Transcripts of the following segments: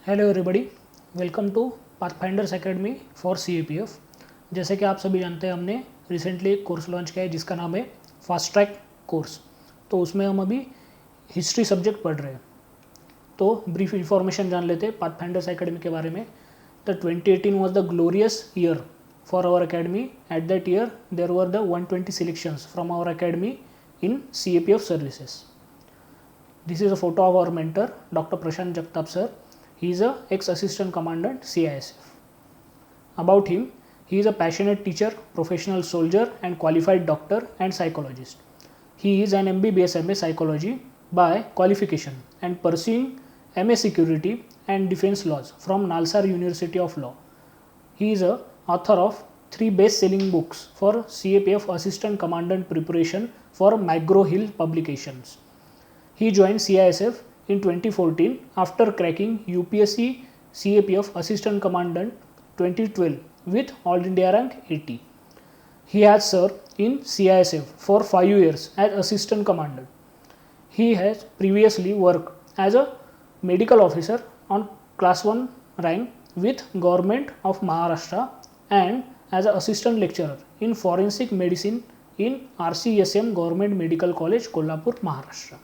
Hello everybody, welcome to Pathfinders academy for CAPF। जैसे कि आप सभी जानते हैं, हमने रिसेंटली एक कोर्स लॉन्च किया है जिसका नाम है फास्ट ट्रैक कोर्स। तो उसमें हम अभी हिस्ट्री सब्जेक्ट पढ़ रहे हैं। तो ब्रीफ इंफॉर्मेशन जान लेते हैं पाथफाइंडर्स एकेडमी के बारे में। The 2018 was the glorious year for our academy. At that year there were the 120 selections from our academy in CAPF services. This is a photo of our mentor, Dr. Prashant Jagtap sir. He is a ex-assistant commandant CISF. About him, he is a passionate teacher, professional soldier and qualified doctor and psychologist. He is an MBBS MA psychology by qualification and pursuing MA security and defense laws from Nalsar University of Law. He is a author of 3 best-selling books for CAPF assistant commandant preparation for McGraw-Hill publications. He joined CISF in 2014 after cracking UPSC CAPF Assistant Commandant 2012 with All India rank 80. He has served in CISF for 5 years as Assistant Commandant. He has previously worked as a medical officer on Class 1 rank with Government of Maharashtra and as an assistant lecturer in forensic medicine in RCSM Government Medical College, Kolhapur, Maharashtra.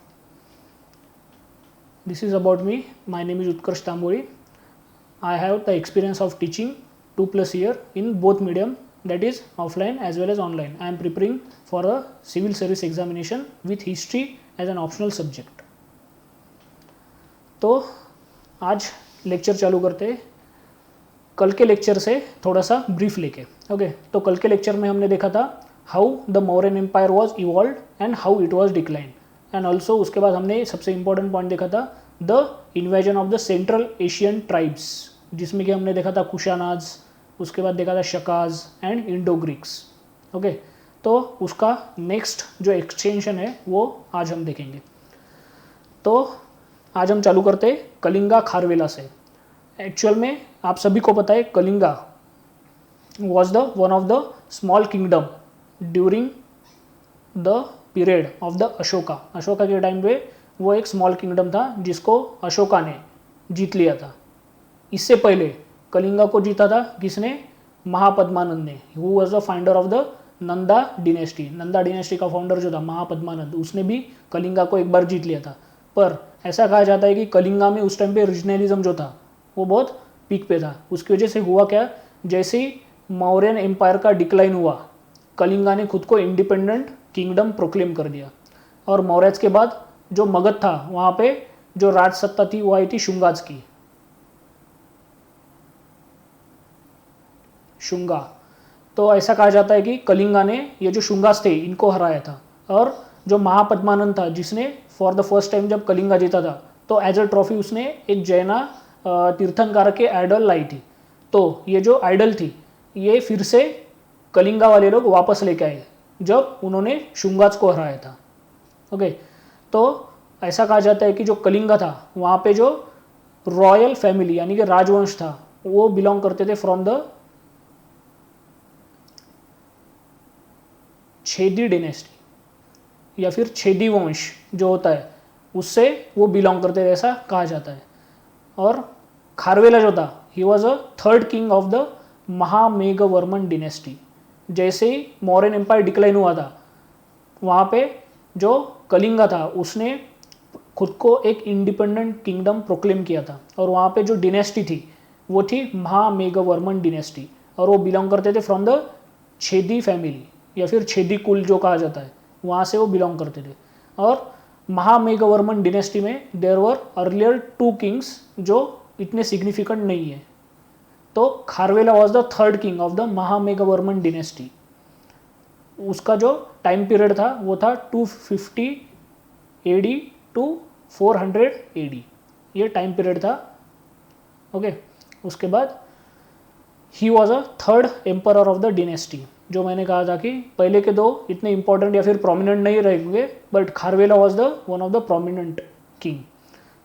This is about me. My name is Utkarsh Tamburi. I have the experience of teaching 2+ years in both medium, that is offline as well as online. I am preparing for a civil service examination with history as an optional subject. तो आज lecture चालू करते हैं कल के lecture से थोड़ा सा ब्रीफ लेके। ओके, तो कल के लेक्चर में हमने देखा था how the Mauryan empire was evolve and how it was decline. And also उसके बाद हमने सबसे इंपॉर्टेंट पॉइंट देखा था the invasion of the Central Asian tribes, जिसमें कि हमने देखा था कुशानाज, उसके बाद देखा था शकाज एंड इंडो ग्रीक्स। ओके, तो उसका नेक्स्ट जो एक्सटेंशन है वो आज हम देखेंगे। तो आज हम चालू करते हैं कलिंगा खारवेला से। एक्चुअल में आप सभी को पता है Kalinga was the one of the small kingdom during the period of the Ashoka. Ashoka के टाइम पे वो एक स्मॉल किंगडम था जिसको अशोका ने जीत लिया था। इससे पहले कलिंगा को जीता था किसने? महापद्मानंद ने, who was the founder of the Nanda dynasty. Nanda dynasty का फाउंडर जो था महापद्मानंद, उसने भी कलिंगा को एक बार जीत लिया था। पर ऐसा कहा जाता है कि कलिंगा में उस टाइम पे रीजनलिज्म जो था वो बहुत पीक पे था। उसकी वजह से हुआ क्या, जैसे ही मौर्यन एम्पायर का डिक्लाइन हुआ, कलिंगा ने खुद को इंडिपेंडेंट किंगडम प्रोक्लेम कर दिया। और मौर्यज के बाद जो मगध था वहाँ पे जो राज सत्ता थी वो आई थी शुंगाज की, शुंगा। तो ऐसा कहा जाता है कि कलिंगा ने ये जो शुंगास थे इनको हराया था। और जो महापद्मानंद था जिसने फॉर द फर्स्ट टाइम जब कलिंगा जीता था तो एज अ ट्रॉफी उसने एक जैना तीर्थंकर के आइडल लाई थी। तो ये जो आइडल थी ये फिर से कलिंगा वाले लोग वापस लेके आए जब उन्होंने शुंगाज को हराया था। ओके, तो ऐसा कहा जाता है कि जो कलिंगा था वहाँ पे जो रॉयल फैमिली यानी कि राजवंश था वो बिलोंग करते थे फ्रॉम द छेदी डिनेस्टी या फिर छेदी वंश जो होता है उससे वो बिलोंग करते थे, ऐसा कहा जाता है। और खारवेला जो था he was a 3rd king of the Mahameghavarman dynasty. जैसे ही मौर्यन एम्पायर डिक्लाइन हुआ था वहाँ पे जो कलिंगा था उसने खुद को एक इंडिपेंडेंट किंगडम प्रोक्लेम किया था। और वहाँ पे जो डिनेस्टी थी वो थी महामेघवर्मन डिनेस्टी और वो बिलोंग करते थे फ्रॉम द छेदी फैमिली या फिर छेदी कुल जो कहा जाता है, वहाँ से वो बिलोंग करते थे। और महामेघवर्मन डिनेस्टी में देयर वर अर्लियर 2 किंग्स जो इतने सिग्निफिकेंट नहीं है। तो Kharavela was the 3rd king of the Mahameghavarman dynasty. उसका जो टाइम पीरियड था वो था 250 AD टू 400 AD, ये टाइम पीरियड था। ओके, उसके बाद he was a 3rd emperor of the dynasty. जो मैंने कहा था कि पहले के 2 इतने इंपॉर्टेंट या फिर प्रोमिनेंट नहीं रहेंगे, but Kharavela was the one of the prominent king.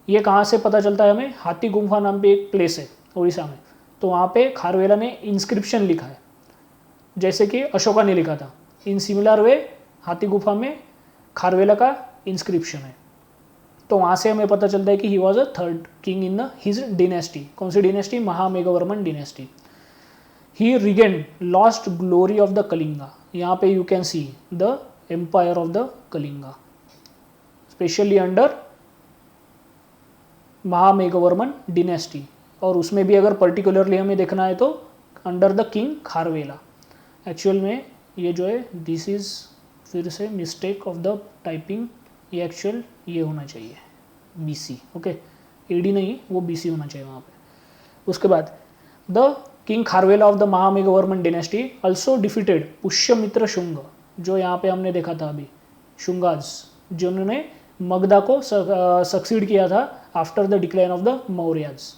ये कहाँ से पता चलता है हमें? हाथी गुम्फा नाम पे एक प्लेस है उड़ीसा में, तो वहाँ पे खारवेला ने इंस्क्रिप्शन लिखा है जैसे कि अशोका ने लिखा था। इन सिमिलर वे हाथी गुफा में खारवेला का इंस्क्रिप्शन है। तो वहाँ से हमें पता चलता है कि he was a third king in the his dynasty. कौन सी dynasty? Mahameghavarman dynasty. He regain lost glory of the Kalinga. यहाँ पे you can see the empire of the Kalinga especially under Mahameghavarman dynasty. और उसमें भी अगर पर्टिकुलरली हमें देखना है तो under the king Kharavela. Actual में ये जो है दिस इज़ फिर से मिस्टेक ऑफ द टाइपिंग. ये एक्चुअल ये होना चाहिए BC. ओके, AD नहीं, वो BC होना चाहिए वहाँ पे. उसके बाद the king Kharavela of the Mahameghavarman dynasty also defeated Pushyamitra Shunga, जो यहाँ पे हमने देखा था अभी, शुंगाज, जिन्होंने मगधा को सक्सीड किया था after the decline of the Mauryas.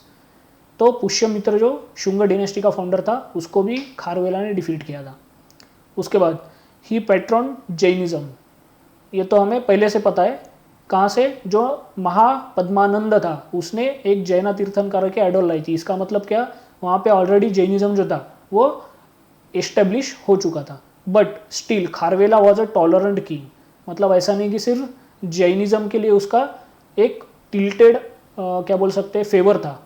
तो पुष्यमित्र जो शुंग डिनेस्टी का फाउंडर था उसको भी खारवेला ने डिफीट किया था. उसके बाद ही पैट्रन जैनिज्म. ये तो हमें पहले से पता है. कहाँ से? जो महापद्मानंद था उसने एक जैन तीर्थंकर के आइडल लाई थी. इसका मतलब क्या? वहाँ पे ऑलरेडी जैनिज्म जो था वो एस्टेब्लिश हो चुका था. But still Kharavela was a tolerant king. मतलब ऐसा नहीं कि सिर्फ जैनिज्म के लिए उसका एक टिल्टेड क्या बोल सकते हैं फेवर था.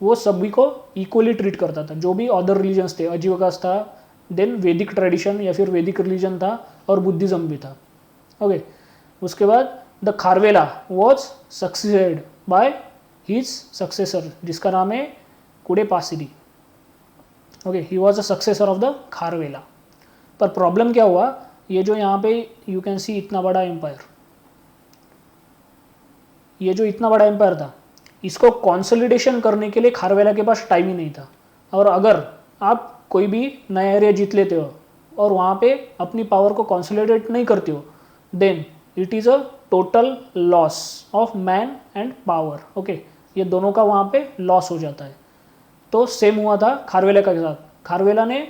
वो सभी को इक्वली ट्रीट करता था. जो भी अदर रिलीजन्स थे, अजीवकास था, देन वैदिक ट्रेडिशन या फिर वैदिक रिलीजन था, और बुद्धिज्म भी था. ओके, उसके बाद the Kharavela was succeeded by his successor जिसका नाम है Kudepasiri. Okay, he was a successor of the Kharavela. पर प्रॉब्लम क्या हुआ? ये जो यहाँ पे यू कैन सी इतना बड़ा एम्पायर, ये जो इतना बड़ा एम्पायर था, इसको कॉन्सोलिडेशन करने के लिए खारवेला के पास टाइम ही नहीं था. और अगर आप कोई भी नया एरिया जीत लेते हो और वहाँ पे अपनी पावर को कॉन्सोलिडेट नहीं करते हो, then it is a total loss of man and power. Okay, ये दोनों का वहाँ पे लॉस हो जाता है. तो सेम हुआ था खारवेला के साथ. खारवेला ने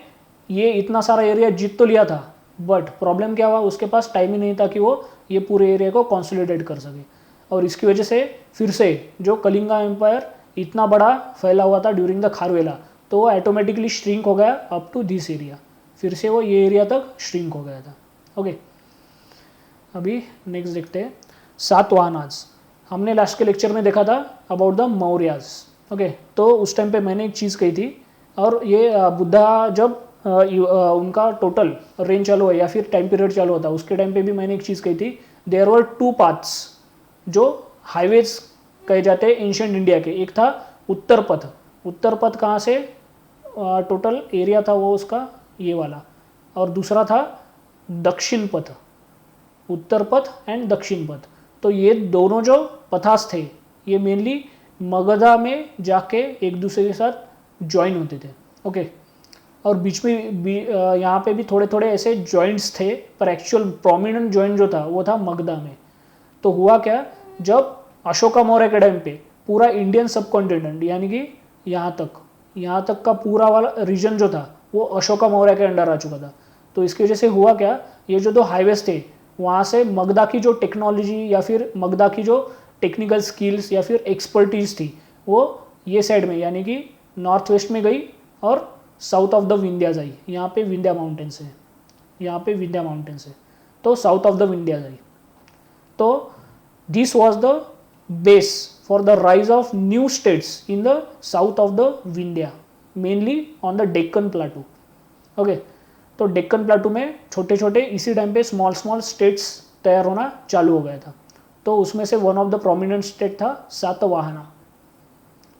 ये इतना सारा एरिया जीत तो लिया था, बट प्रॉब्लम क्या हुआ? उसके पास टाइम ही नहीं था कि वो ये पूरे एरिया को कॉन्सोलिडेट कर सके. और इसकी वजह से फिर से जो कलिंगा एम्पायर इतना बड़ा फैला हुआ था ड्यूरिंग द खारवेला, तो वो ऑटोमेटिकली श्रिंक हो गया अप टू दिस एरिया. फिर से वो ये एरिया तक श्रिंक हो गया था. ओके, अभी नेक्स्ट देखते हैं सातवाहनाज. हमने लास्ट के लेक्चर में देखा था अबाउट द मौर्याज. ओके, तो उस टाइम पे मैंने एक चीज़ कही थी, और ये बुद्धा जब उनका टोटल रेंज चालू हुआ या फिर टाइम पीरियड चालू होता, उसके टाइम पे भी मैंने एक चीज़ कही थी. देयर वर 2 पाथ्स जो हाईवेज कहे जाते हैं एंशिएंट इंडिया के. एक था उत्तर पथ. उत्तर पथ कहाँ से? टोटल एरिया था वो उसका ये वाला. और दूसरा था दक्षिण पथ. उत्तर पथ एंड दक्षिण पथ. तो ये दोनों जो पथास थे ये मेनली मगधा में जाके एक दूसरे के साथ ज्वाइन होते थे. ओके, और बीच में भी यहाँ पे भी थोड़े थोड़े ऐसे जॉइंट्स थे, पर एक्चुअल प्रोमिनेंट जॉइंट जो था वो था मगधा में. तो हुआ क्या? जब अशोका मौर्य के टाइम पे पूरा इंडियन सब कॉन्टिनेंट यानी कि यहाँ तक का पूरा वाला रीजन जो था वो अशोका मौर्य के अंडर आ चुका था. तो इसकी वजह से हुआ क्या? ये जो 2 हाईवेज थे वहाँ से मगधा की जो टेक्नोलॉजी या फिर मगधा की जो टेक्निकल स्किल्स या फिर एक्सपर्टीज थी वो ये साइड में यानी कि नॉर्थ वेस्ट में गई और साउथ ऑफ द विंध्याज आई. यहाँ पे विंध्या माउंटेन्स है, यहाँ पे विंध्या माउंटेन्स है, तो साउथ ऑफ द विंध्याज आई. तो this was the base for the rise of new states in the south of the Vindhya, mainly on the Deccan plateau. Okay, तो डेक्कन प्लाटू में छोटे छोटे इसी टाइम पे स्मॉल स्टेट्स तैयार होना चालू हो गया था. तो उसमें से one of the prominent state था सातवाहना.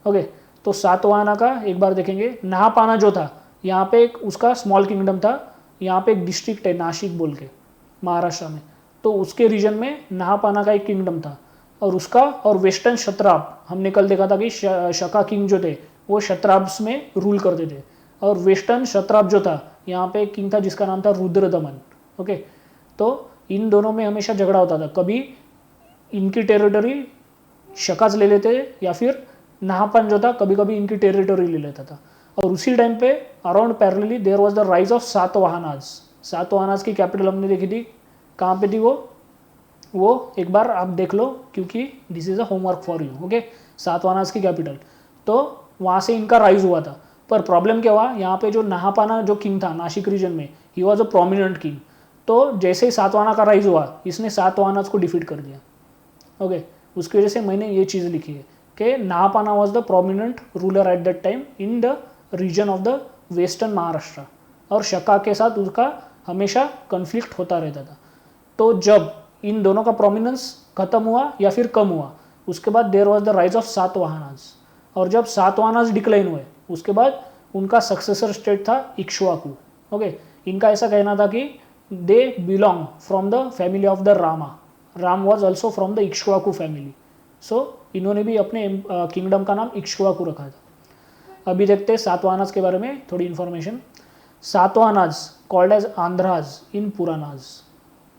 ओके, तो सातवाहना का एक बार देखेंगे. नहापाना जो था यहाँ पे एक उसका स्मॉल किंगडम था. यहाँ पे एक डिस्ट्रिक्ट है नासिक बोल के महाराष्ट्र में, तो उसके रीजन में नहापाना का एक किंगडम था. और उसका और वेस्टर्न शत्राब हमने कल देखा था कि शका किंग जो थे वो शत्राब्स में रूल करते थे. और वेस्टर्न शत्राब जो था यहाँ पे एक किंग था जिसका नाम था रुद्रदमन. ओके, तो इन दोनों में हमेशा झगड़ा होता था. कभी इनकी टेरिटरी शकाज ले लेते या फिर नहापान जो था कभी कभी इनकी टेरिटरी ले लेता था. और उसी टाइम पे around parallelly there was the rise of Satavahanas. Satavahanas की कैपिटल हमने देखी थी. कहाँ पे थी वो एक बार आप देख लो क्योंकि this is a homework for you. Okay, Satavahanas की कैपिटल. तो वहाँ से इनका राइज हुआ था. पर प्रॉब्लम क्या हुआ? यहाँ पे जो नहापाना जो किंग था नासिक रीजन में, ही वॉज अ प्रोमिनेंट किंग. तो जैसे ही सातवाहना का राइज हुआ इसने सातवाहनाज को डिफीट कर दिया. ओके, उसकी वजह से मैंने ये चीज़ लिखी है कि Nahapana was the prominent ruler at that time in the region of the western Maharashtra, और शका के साथ उसका हमेशा कन्फ्लिक्ट होता रहता था। तो जब इन दोनों का प्रोमिनेंस खत्म हुआ या फिर कम हुआ, उसके बाद there was the rise of Satavahanas, और जब सातवाहनाज डिक्लाइन हुए उसके बाद उनका सक्सेसर स्टेट था इक्ष्वाकु। ओके, इनका ऐसा कहना था कि they belong from the family of the Rama, Ram was also from the Ikshvaku family. So इन्होंने भी अपने किंगडम का नाम इक्ष्वाकु रखा था। अभी देखते हैं सातवाहनाज के बारे में थोड़ी इन्फॉर्मेशन। सातवाहनाज कॉल्ड एज आंध्राज इन पुरानाज,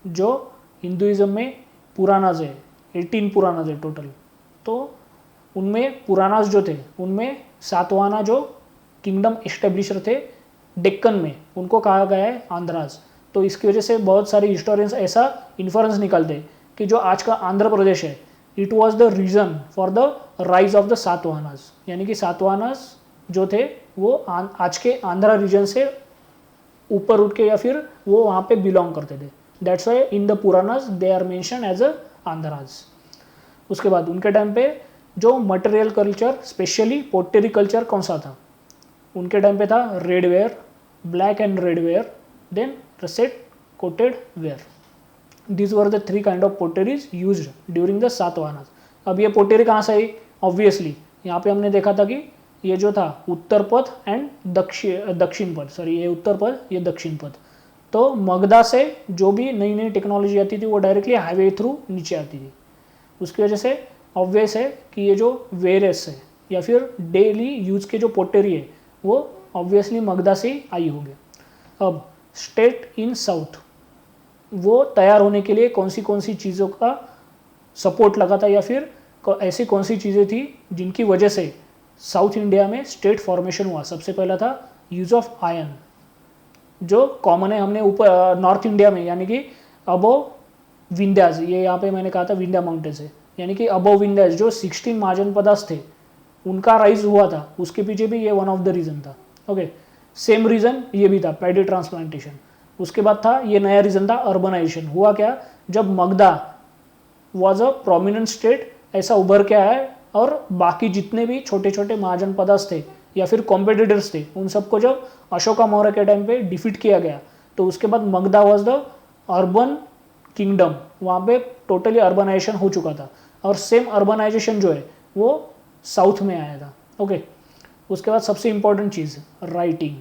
जो हिंदुइज्म में पुरानाज है, 18 पुरानाज है टोटल। तो उनमें पुरानाज जो थे उनमें सातवाहना जो किंगडम एस्टेब्लिशर थे डेक्कन में, उनको कहा गया है आंध्राज। तो इसकी वजह से बहुत सारे हिस्टोरियंस ऐसा इन्फरेंस निकालते हैं कि जो आज का आंध्र प्रदेश है, it was the region for the rise of the Satavahanas, यानी कि सातवाहनाज जो थे वो आज के आंध्रा रीजन से ऊपर उठ के या फिर वो वहाँ पे बिलोंग करते थे। That's why in the Puranas they are mention as a Andhras. उसके बाद उनके टाइम पे जो material culture, specially pottery culture कौन सा था, उनके टाइम पे था red ware, black and red ware, then russet coated ware. These were the three kind of potteries used during the सातवाहनाज। अब ये पोटेरी कहाँ से आई? ऑब्वियसली यहाँ पे हमने देखा था कि ये जो था उत्तर पथ एंड दक्षिण पथ, सॉरी ये उत्तर पथ ये दक्षिण पथ। तो मगधा से जो भी नई नई टेक्नोलॉजी आती थी वो डायरेक्टली हाईवे थ्रू नीचे आती थी। उसकी वजह से ऑब्वियस है कि ये जो वेयर्स है या फिर डेली यूज के जो पोटेरी है वो ऑब्वियसली मगधा से ही आई होगी। अब स्टेट इन साउथ, वो तैयार होने के लिए कौन सी चीज़ों का सपोर्ट लगा था या फिर ऐसी कौन सी चीज़ें थी जिनकी वजह से साउथ इंडिया में स्टेट फॉर्मेशन हुआ। सबसे पहला था यूज़ ऑफ आयरन, जो कॉमन है हमने ऊपर नॉर्थ इंडिया में, यानी कि अबोव विंध्याज, ये यहाँ पे मैंने कहा था विंध्या माउंटेन्स है, यानी कि अबोव विंध्याज जो 16 महाजन पदार्थ थे उनका राइज हुआ था, उसके पीछे भी ये वन ऑफ द रीज़न था। ओके, सेम रीज़न ये भी था पैडी ट्रांसप्लांटेशन। उसके बाद था ये नया रीज़न था अर्बनाइजेशन। हुआ क्या, जब Magadha was a prominent state ऐसा उभर के आया और बाकी जितने भी छोटे छोटे महाजन पदार्थ थे या फिर कॉम्पिटिटर्स थे उन सबको जब अशोका मौर्य के टाइम पे डिफीट किया गया, तो उसके बाद Magadha was the urban kingdom, वहाँ पे टोटली अर्बनाइजेशन हो चुका था। और सेम अर्बनाइजेशन जो है वो साउथ में आया था। ओके, उसके बाद सबसे इम्पोर्टेंट चीज़ राइटिंग,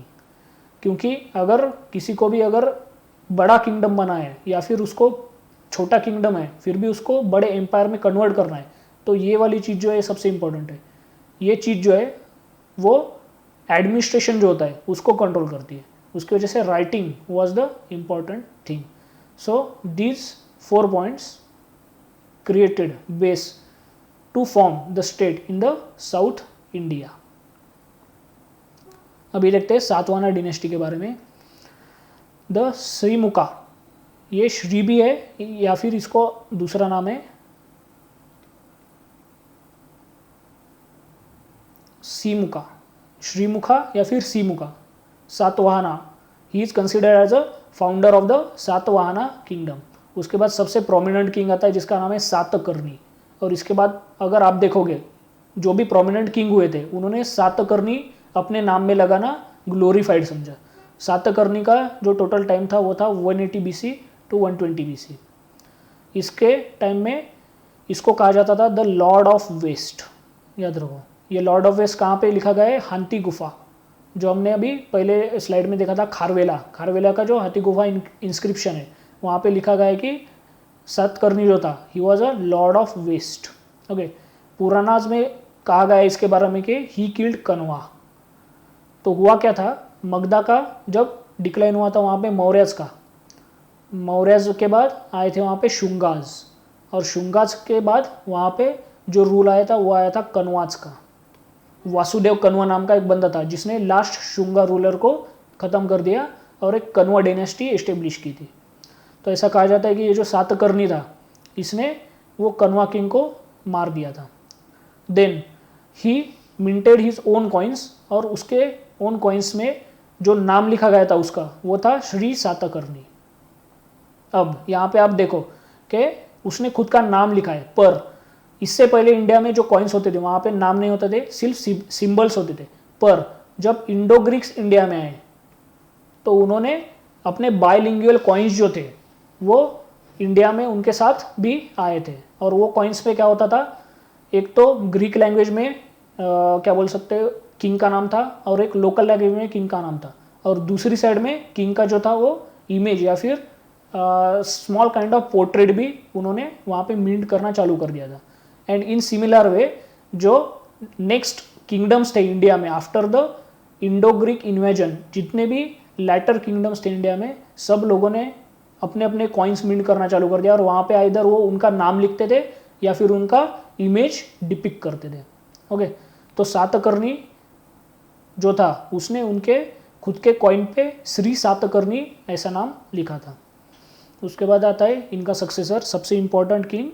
क्योंकि अगर किसी को भी अगर बड़ा किंगडम बना है या फिर उसको छोटा किंगडम है फिर भी उसको बड़े एम्पायर में कन्वर्ट करना है, तो ये वाली चीज़ जो है सबसे इम्पोर्टेंट है। ये चीज़ जो है वो एडमिनिस्ट्रेशन जो होता है उसको कंट्रोल करती है। उसकी वजह से writing was the important thing. So these 4 points created base to form the state in the south India. अभी देखते हैं सातवाहना डिनेस्टी के बारे में। द श्रीमुखा, ये श्री भी है या फिर इसको दूसरा नाम है सीमुखा, श्रीमुखा या फिर Simuka. Satavahana, he is considered as a founder of the Satavahana kingdom. उसके बाद सबसे प्रोमिनेंट किंग आता है जिसका नाम है सातकर्णी। और इसके बाद अगर आप देखोगे जो भी प्रोमिनेंट किंग हुए थे उन्होंने सातकर्णी अपने नाम में लगाना ग्लोरीफाइड समझा। सातकर्णी का जो टोटल टाइम था वो था 180 BC टू 120 BC। इसके टाइम में इसको कहा जाता था द लॉर्ड ऑफ वेस्ट। याद रखो, ये लॉर्ड ऑफ वेस्ट कहाँ पे लिखा गया है? हाथी गुफा, जो हमने अभी पहले स्लाइड में देखा था खारवेला। खारवेला का जो हाथी गुफा इंस्क्रिप्शन है वहाँ पे लिखा गया है कि सातकर्णी जो था he was a lord of west. Okay, Puranas में कहा गया है इसके बारे में कि ही किल्ड कनवा। तो हुआ क्या था, मगधा का जब डिक्लाइन हुआ था वहाँ पे मौर्यज का, मौर्यज के बाद आए थे वहाँ पे शुंगाज, और शुंगाज के बाद वहाँ पे जो रूल आया था वो आया था कनवाज का। वासुदेव कनवा नाम का एक बंदा था जिसने लास्ट शुंगा रूलर को ख़त्म कर दिया और एक कनवा डायनेस्टी एस्टेब्लिश की थी। तो ऐसा कहा जाता है कि ये जो सातकर्णी था इसने वो कनवा किंग को मार दिया था। Then he minted his own coins, और उसके ओन कॉइन्स में जो नाम लिखा गया था उसका वो था श्री सातकर्णी। अब यहाँ पे आप देखो कि उसने खुद का नाम लिखा है, पर इससे पहले इंडिया में जो कॉइन्स होते थे वहाँ पे नाम नहीं होते थे, सिर्फ सिंबल्स होते थे। पर जब इंडो ग्रीक्स इंडिया में आए तो उन्होंने अपने बायलिंगुअल कॉइन्स जो थे वो इंडिया में उनके साथ भी आए थे। और वो कॉइन्स पे क्या होता था, एक तो ग्रीक लैंग्वेज में क्या बोल सकते हो किंग का नाम था, और एक लोकल लैंग्वेज में किंग का नाम था, और दूसरी साइड में किंग का जो था वो इमेज या फिर स्मॉल काइंड ऑफ पोर्ट्रेट भी उन्होंने वहाँ पे मिंट करना चालू कर दिया था। एंड इन सिमिलर वे जो नेक्स्ट किंगडम्स थे इंडिया में after the Indo Greek invasion, जितने भी लैटर किंगडम्स थे इंडिया में, सब लोगों ने अपने अपने कॉइन्स मिंट करना चालू कर दिया, और वहाँ पे आइदर वो उनका नाम लिखते थे या फिर उनका इमेज डिपिक्ट करते थे। ओके, तो सातकर्णी जो था उसने उनके खुद के कॉइन पे श्री सातकर्णी ऐसा नाम लिखा था। उसके बाद आता है इनका सक्सेसर, सबसे important king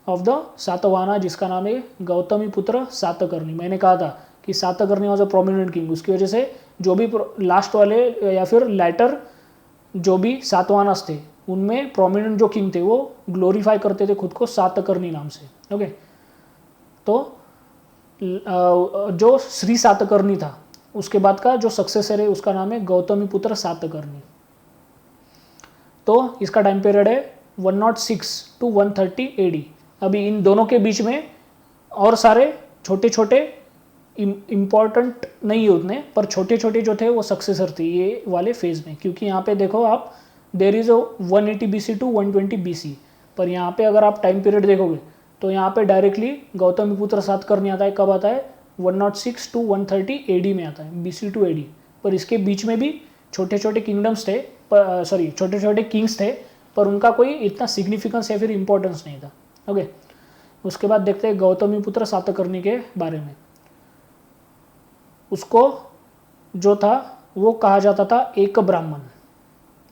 of the Satavahana, जिसका नाम है गौतमी पुत्र सातकर्णी। मैंने कहा था कि Satakarni was a prominent king, उसकी वजह से जो भी लास्ट वाले या फिर लैटर जो भी सातवाहनास थे उनमें प्रोमिनेंट जो किंग थे वो ग्लोरीफाई करते थे खुद को सातकर्णी नाम से। ओके, तो जो श्री सातकर्णी था उसके बाद का जो सक्सेसर है उसका नाम है गौतमी पुत्र सातकर्णी। तो इसका टाइम पीरियड है 106 to 130 AD। अभी इन दोनों के बीच में और सारे छोटे छोटे इम्पॉर्टेंट नहीं है उतने, पर छोटे छोटे जो थे वो सक्सेसर थे ये वाले फेज में। क्योंकि यहाँ पे देखो आप, there is 180 BC to 120 BC, पर यहाँ पे अगर आप टाइम पीरियड देखोगे तो यहाँ पे डायरेक्टली गौतमी पुत्र सातकर्णी आता है। कब आता है? 106 to 130 AD में आता है, BC to AD। पर इसके बीच में भी छोटे छोटे किंगडम्स थे, सॉरी छोटे छोटे किंग्स थे, पर उनका कोई इतना सिग्निफिकेंस या फिर इंपॉर्टेंस नहीं था। ओके, उसके बाद देखते हैं गौतमी पुत्र सातकर्णी के बारे में। उसको जो था वो कहा जाता था एक ब्राह्मण,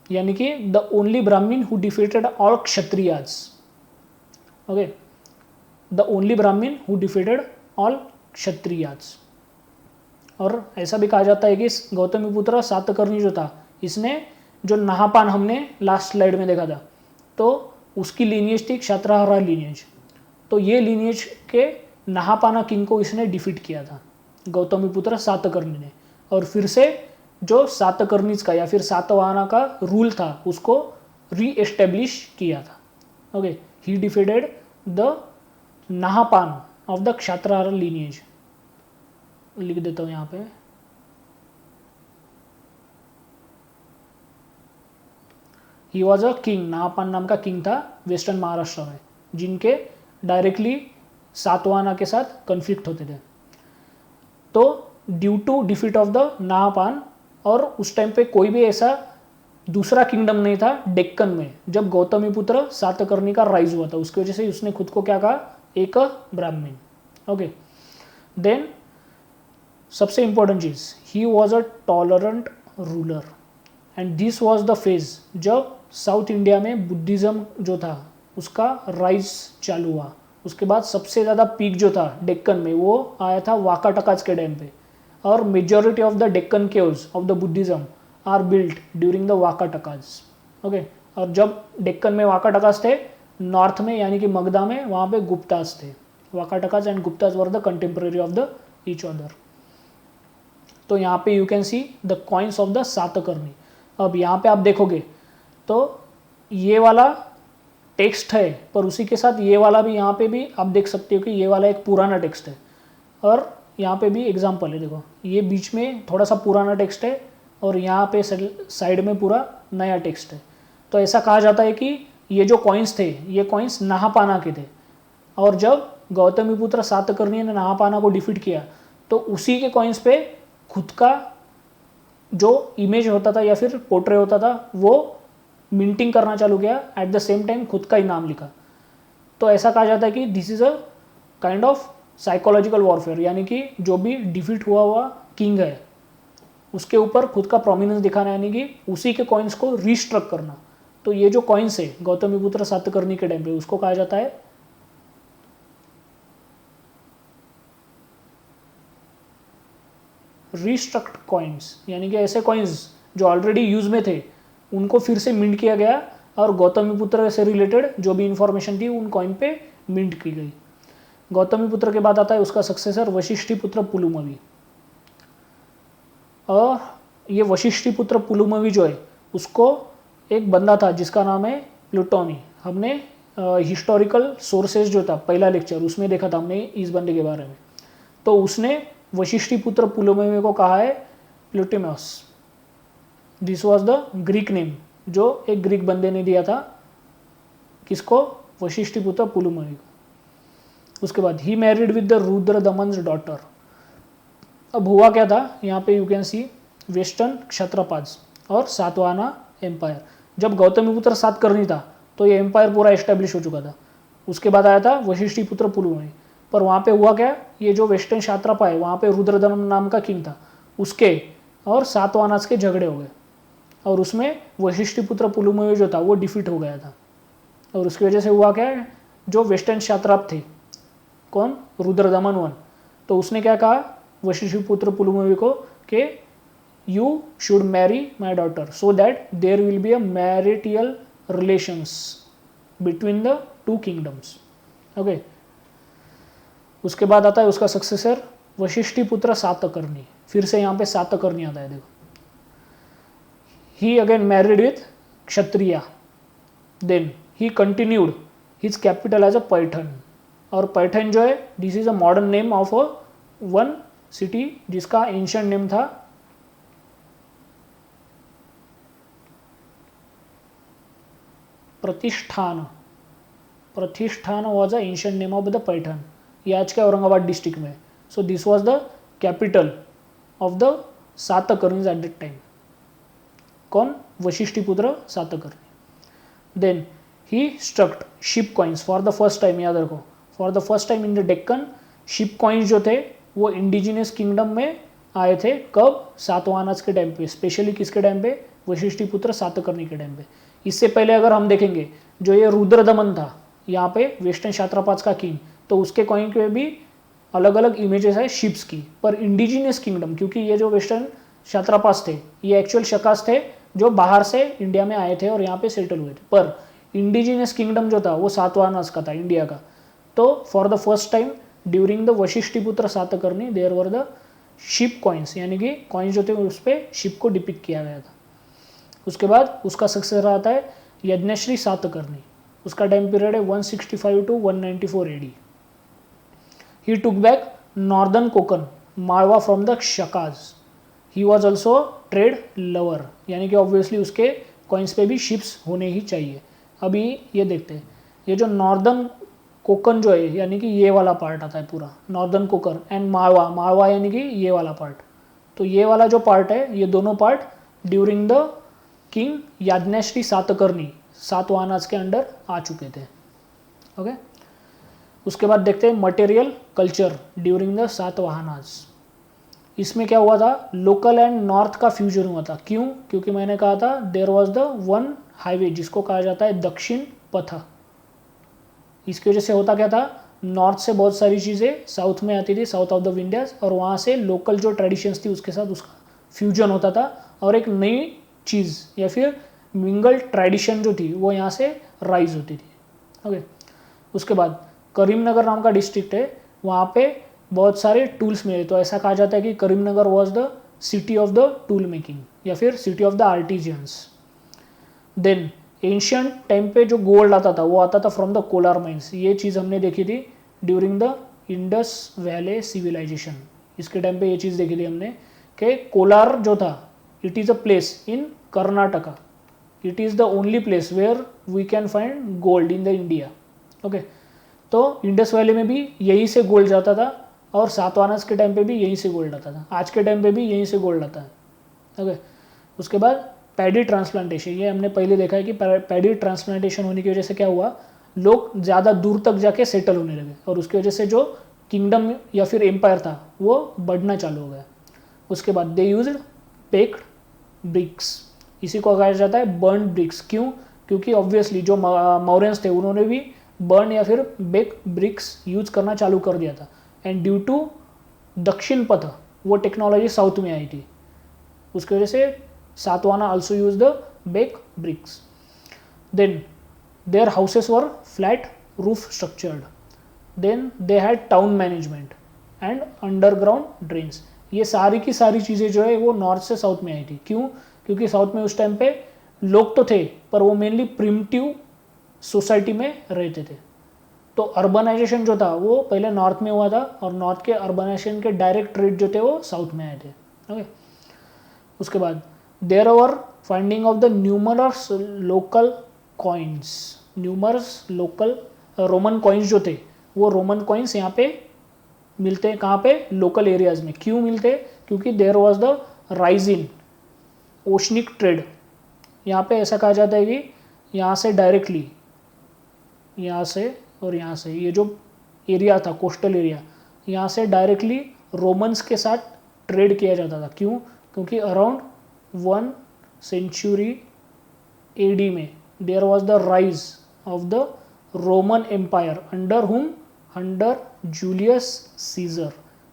यानी कि द ओनली ब्राह्मण who defeated all Kshatriyas. Okay, the only ब्राह्मण हु डिफीटेड ऑल क्षत्रियाज। और ऐसा भी कहा जाता है कि गौतमी पुत्र सातकर्णी जो था इसने जो नहापान हमने लास्ट स्लाइड में देखा था तो उसकी लीनियज थी क्षत्रहारा लीनियज। तो ये लीनियज के नहापाना किंग को इसने डिफीट किया था गौतमी पुत्र सातकर्णी ने, और फिर से जो सातकर्णीज का या फिर सातवाहना का रूल था उसको री एस्टेब्लिश किया था। Okay, he defeated the Nahapana of the Kshaharata lineage. लिख देता हूँ यहाँ पे, ही वॉज अ किंग, नाहपान नाम का किंग था वेस्टर्न महाराष्ट्र में, जिनके डायरेक्टली सातवाहना के साथ कन्फ्लिक्ट होते थे। तो due to defeat of the Nahapana, और उस टाइम पे कोई भी ऐसा दूसरा किंगडम नहीं था डेक्कन में जब गौतमी पुत्र सातकर्णी का राइज हुआ था, उसकी वजह से उसने खुद को क्या कहा, एक ब्राह्मण। ओके, देन सबसे इंपॉर्टेंट चीज, ही was a tolerant ruler, and this was the phase जब साउथ इंडिया में बुद्धिज्म जो था उसका राइज चालू हुआ। उसके बाद सबसे ज़्यादा पीक जो था डेक्कन में वो आया था वाकाटकाज के टाइम पे, और majority of the Deccan caves of the Buddhism are built during the Vakatakas. Okay, और जब डेक्कन में वाकाटकाज थे, नॉर्थ में यानी कि मगधा में वहाँ पे गुप्ताज थे। Vakatakas and Guptas were the contemporary of the each other. तो यहाँ पे you can see the coins of the Satakarni. अब यहाँ पे आप देखोगे तो ये वाला टेक्स्ट है, पर उसी के साथ ये वाला भी यहाँ पे भी आप देख सकते हो कि ये वाला एक पुराना टेक्स्ट है, और यहाँ पे भी एग्जाम्पल है। देखो ये बीच में थोड़ा सा पुराना टेक्स्ट है और यहाँ पे साइड में पूरा नया टेक्स्ट है। तो ऐसा कहा जाता है कि ये जो कॉइन्स थे ये कॉइन्स नाहपाना के थे, और जब गौतमी पुत्र सातकर्णी ने नाहपाना को डिफीट किया तो उसी के कॉइन्स पे खुद का जो इमेज होता था या फिर पोर्ट्रे होता था वो मिंटिंग करना चालू किया, एट द सेम टाइम खुद का ही नाम लिखा। तो ऐसा कहा जाता है कि this is a kind of psychological warfare, यानी कि जो भी डिफीट हुआ किंग है उसके ऊपर खुद का प्रोमिनेंस दिखाना, यानी कि उसी के कॉइन्स को रीस्ट्रक करना। तो ये जो कॉइन्स है गौतमी पुत्र सातकर्णी के टाइम पे उसको कहा जाता है रीस्ट्रक्ट कॉइन्स, यानी कि ऐसे कॉइन्स जो ऑलरेडी यूज में थे उनको फिर से मिंट किया गया, और गौतमी पुत्र से रिलेटेड जो भी इंफॉर्मेशन थी उन कॉइन पे मिंट की गई। गौतमीपुत्र के बाद आता है उसका सक्सेसर वशिष्ठीपुत्र पुलुमवी। और ये वशिष्ठीपुत्र पुलुमवी जो है उसको एक बंदा था जिसका नाम है प्लूटोनी। हमने हिस्टोरिकल सोर्सेज जो था पहला लेक्चर उसमें देखा था हमने इस बंदे के बारे में। तो उसने वशिष्ठीपुत्र पुलुमवी को कहा है प्लूटिमस। This was the Greek name जो एक ग्रीक बंदे ने दिया था किसको, वशिष्ठीपुत्र पुलुमवी को। उसके बाद he married with the रुद्रदमन's daughter. अब हुआ क्या था, यहाँ पे यू कैन सी वेस्टर्न क्षत्रपास और सातवाहना एम्पायर। जब गौतमीपुत्र सातकर्णी था तो ये एम्पायर पूरा एस्टेब्लिश हो चुका था। उसके बाद आया था वशिष्ठीपुत्र पुलुमवी, पर वहाँ पे हुआ क्या, ये जो वेस्टर्न क्षत्रपा है वहाँ पे रुद्रदमन नाम का किंग था, उसके और सातवाहनास के झगड़े हो गए और उसमें वशिष्ठीपुत्र पुलुमवी जो था वो डिफीट हो गया था। और उसकी वजह से हुआ क्या है, जो वेस्टर्न क्षत्रप थे कौन, रुद्रदमन वन, तो उसने क्या कहा वशिष्ठीपुत्र पुलुमवी को कि you should marry my daughter so that there will be a marital relations between the two kingdoms. Okay, उसके बाद आता है उसका सक्सेसर वशिष्ठीपुत्र सातकर्णी। फिर से यहाँ पे सातकर्णी आता है, देखो। He again married with Kshatriya, then he continued his capital as a Paithan. और पैठन जो है this is a modern name of a one city जिसका एंशिएंट नेम था Pratishthan. Pratishthan was a ancient name of the Paithan. ये आज के औरंगाबाद डिस्ट्रिक्ट में। So this was the capital of the Satakarnis at that time. कौन, Vashishthiputra Satakarni. Then he struck ship coins for the first time, याद रखो, for the first time in the Deccan. Ship coins जो थे वो इंडिजिनियस किंगडम में आए थे, कब, सातवाहनास के टाइम पे, स्पेशली किसके टाइम पे, वशिष्ठीपुत्र सातकर्णी के टाइम पे। इससे पहले अगर हम देखेंगे जो ये रुद्रदमन था यहाँ पे वेस्टर्न क्षत्रपास का किंग, तो उसके कॉइन पे भी अलग अलग इमेजेस है शिप्स की। पर इंडिजिनियस किंगडम, क्योंकि ये जो वेस्टर्न क्षत्रपास थे ये एक्चुअल शकास थे जो बाहर से इंडिया में आए थे और यहाँ पे सेटल हुए थे, पर इंडिजिनियस किंगडम जो था वो सातवाहनास का था, इंडिया का। तो for the first time during the Vashishthiputra Satakarni there were the ship coins, यानी कि कॉइन्स जो थे उस पर शिप को डिपिक्ट किया गया था। उसके बाद उसका सक्सेसर आता है यज्ञश्री सातकर्णी। उसका टाइम पीरियड है 165 to 194 AD। He took back northern Konkan Malwa from the Shakas. He was also trade lover, यानी कि ऑब्वियसली उसके कॉइन्स पे भी शिप्स होने ही चाहिए। अभी ये देखते हैं, ये जो नॉर्दर्न कोकन जो है यानी कि ये वाला पार्ट आता है पूरा नॉर्दर्न कोकन, एंड मालवा, मालवा यानी कि ये वाला पार्ट। तो ये वाला जो पार्ट है ये दोनों part during the king Yajnashri Satakarni Satavahanas के अंडर आ चुके थे। ओके, उसके बाद देखते हैं material culture during the Satavahanas. इसमें क्या हुआ था, लोकल एंड नॉर्थ का फ्यूजन हुआ था। क्यों, क्योंकि मैंने कहा था there was the one highway जिसको कहा जाता है दक्षिण पथ। इसकी वजह से होता क्या था, नॉर्थ से बहुत सारी चीज़ें साउथ में आती थी, साउथ ऑफ द विंडीज, और वहाँ से लोकल जो ट्रेडिशंस थी उसके साथ उसका फ्यूजन होता था और एक नई चीज़ या फिर मिंगल ट्रेडिशन जो थी वो यहाँ से राइज होती थी। ओके, उसके बाद करीमनगर नाम का डिस्ट्रिक्ट है, वहाँ पे बहुत सारे टूल्स मिले। तो ऐसा कहा जाता है कि Karimnagar was the city of the tool making या फिर city of the artisans. Then ancient time पे जो गोल्ड आता था वो आता था फ्रॉम द कोलार माइंस। ये चीज़ हमने देखी थी ड्यूरिंग द इंडस वैले सिविलाइजेशन। इसके टाइम पे ये चीज़ देखी थी हमने कि कोलार जो था it is a place in Karnataka, it is the only place where we can find gold in the India. Okay, तो इंडस वैली में भी यहीं से गोल्ड जाता था और सातवाहनास के टाइम पे भी यहीं से गोल्ड आता था, आज के टाइम पे भी यहीं से गोल्ड आता है। ओके, उसके बाद पैडी ट्रांसप्लांटेशन, ये हमने पहले देखा है कि पैडी ट्रांसप्लांटेशन होने की वजह से क्या हुआ, लोग ज़्यादा दूर तक जाके सेटल होने लगे और उसकी वजह से जो किंगडम या फिर एम्पायर था वो बढ़ना चालू हो गया। उसके बाद दे यूज्ड बेक्ड ब्रिक्स, इसी को कहा जाता है बर्न ब्रिक्स। क्यों, क्योंकि ऑब्वियसली जो मौर्यंस थे उन्होंने भी बर्न या फिर बेक ब्रिक्स यूज करना चालू कर दिया था, एंड ड्यू टू दक्षिण पथ वो टेक्नोलॉजी साउथ में आई थी, उसकी वजह से Satavahana also used the baked bricks. Then their houses were flat roof structured. Then they had town management and underground drains. ये सारी की सारी चीज़ें जो है वो नॉर्थ से साउथ में आई थी। क्यों? क्योंकि साउथ में उस टाइम पे लोग तो थे पर वो मेनली प्रिमिटिव सोसाइटी में रहते थे। तो अर्बनाइजेशन जो था वो पहले नॉर्थ में हुआ था और नॉर्थ के अर्बनाइजेशन के डायरेक्ट रेट जो थे वो साउथ में आए थे। ओके, उसके बाद there are finding of the numerous local coins. Numerous local Roman coins जो थे वो रोमन कॉइन्स यहाँ पे मिलते हैं। कहाँ पे? लोकल एरियाज में। क्यों मिलते? क्योंकि there was the rise in oceanic trade. यहाँ पे ऐसा कहा जाता है कि यहाँ से डायरेक्टली, यहाँ से और यहाँ से, ये जो एरिया था कोस्टल एरिया, यहाँ से डायरेक्टली रोमन्स के साथ ट्रेड किया जाता था। क्यों? क्योंकि अराउंड 1 सेंचुरी AD में there was the rise of the Roman empire under whom? Under Julius Caesar.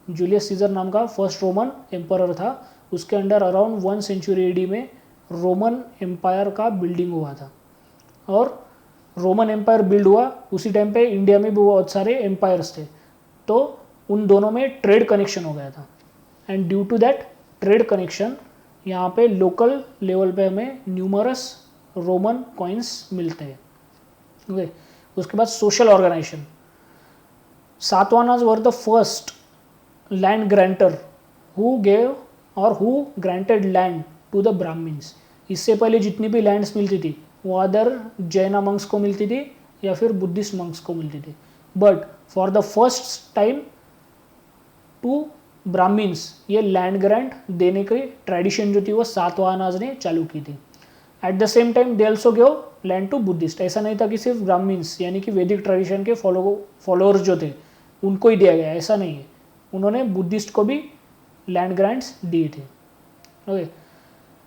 Julius Caesar नाम का फर्स्ट रोमन एम्पायर था, उसके अंडर अराउंड 1 सेंचुरी AD में रोमन एम्पायर का बिल्डिंग हुआ था। और रोमन एम्पायर बिल्ड हुआ उसी टाइम पे इंडिया में भी बहुत सारे एम्पायर्स थे, तो उन दोनों में ट्रेड कनेक्शन हो गया था। And due to that trade connection यहाँ पे लोकल लेवल पे हमें न्यूमरस रोमन कॉइन्स मिलते हैं। ओके, उसके बाद social organisation. Satavahanas were the first land granter who gave और who granted land to the Brahmins. इससे पहले जितनी भी लैंड्स मिलती थी वो अदर जैन मंक्स को मिलती थी या फिर बुद्धिस्ट मंक्स को मिलती थी, but for the first time to Brahmans ये लैंड ग्रांट देने की ट्रेडिशन जो थी वो सातवाहनाज ने चालू की थी। At the same time they also give land to Buddhist. ऐसा नहीं था कि सिर्फ ब्राह्मण्स यानी कि वैदिक ट्रेडिशन के फॉलोअर्स जो थे उनको ही दिया गया, ऐसा नहीं है, उन्होंने बुद्धिस्ट को भी लैंड ग्रांट्स दिए थे। ओके,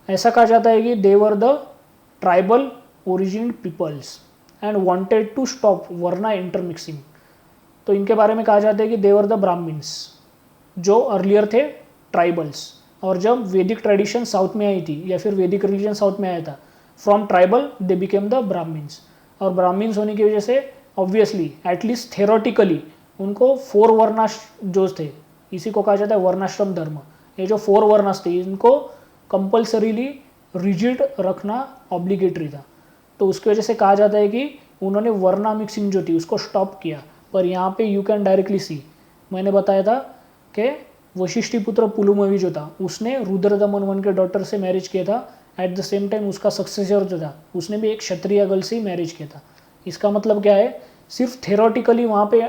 ऐसा कहा जाता है कि they were the tribal origin peoples and wanted to stop varna intermixing. तो इनके बारे में कहा जाता है कि दे वर द ब्राह्मण्स जो अर्लियर थे ट्राइबल्स, और जब वैदिक ट्रेडिशन साउथ में आई थी या फिर वैदिक रिलीजन साउथ में आया था, from tribal they became the Brahmans. और ब्राह्मण्स होने की वजह से ऑब्वियसली एटलीस्ट थेरोटिकली उनको 4 वर्णाश्रम जो थे, इसी को कहा जाता है वर्णाश्रम धर्म। ये जो 4 वर्णाश्रम थे इनको कंपल्सरीली रिजिड रखना ऑब्लिगेटरी था, तो उसकी वजह से कहा जाता है कि उन्होंने वर्ना मिक्सिंग जो थी उसको स्टॉप किया। पर यहाँ पे यू कैन डायरेक्टली सी, मैंने बताया था कि वशिष्ठिपुत्र पुलुमवी जो था उसने रुद्रदमन वन के डॉटर से मैरिज किया था। एट द सेम टाइम उसका सक्सेसर जो था उसने भी एक क्षत्रिय गर्ल से ही मैरिज किया था। इसका मतलब क्या है? सिर्फ थेरोटिकली वहाँ पे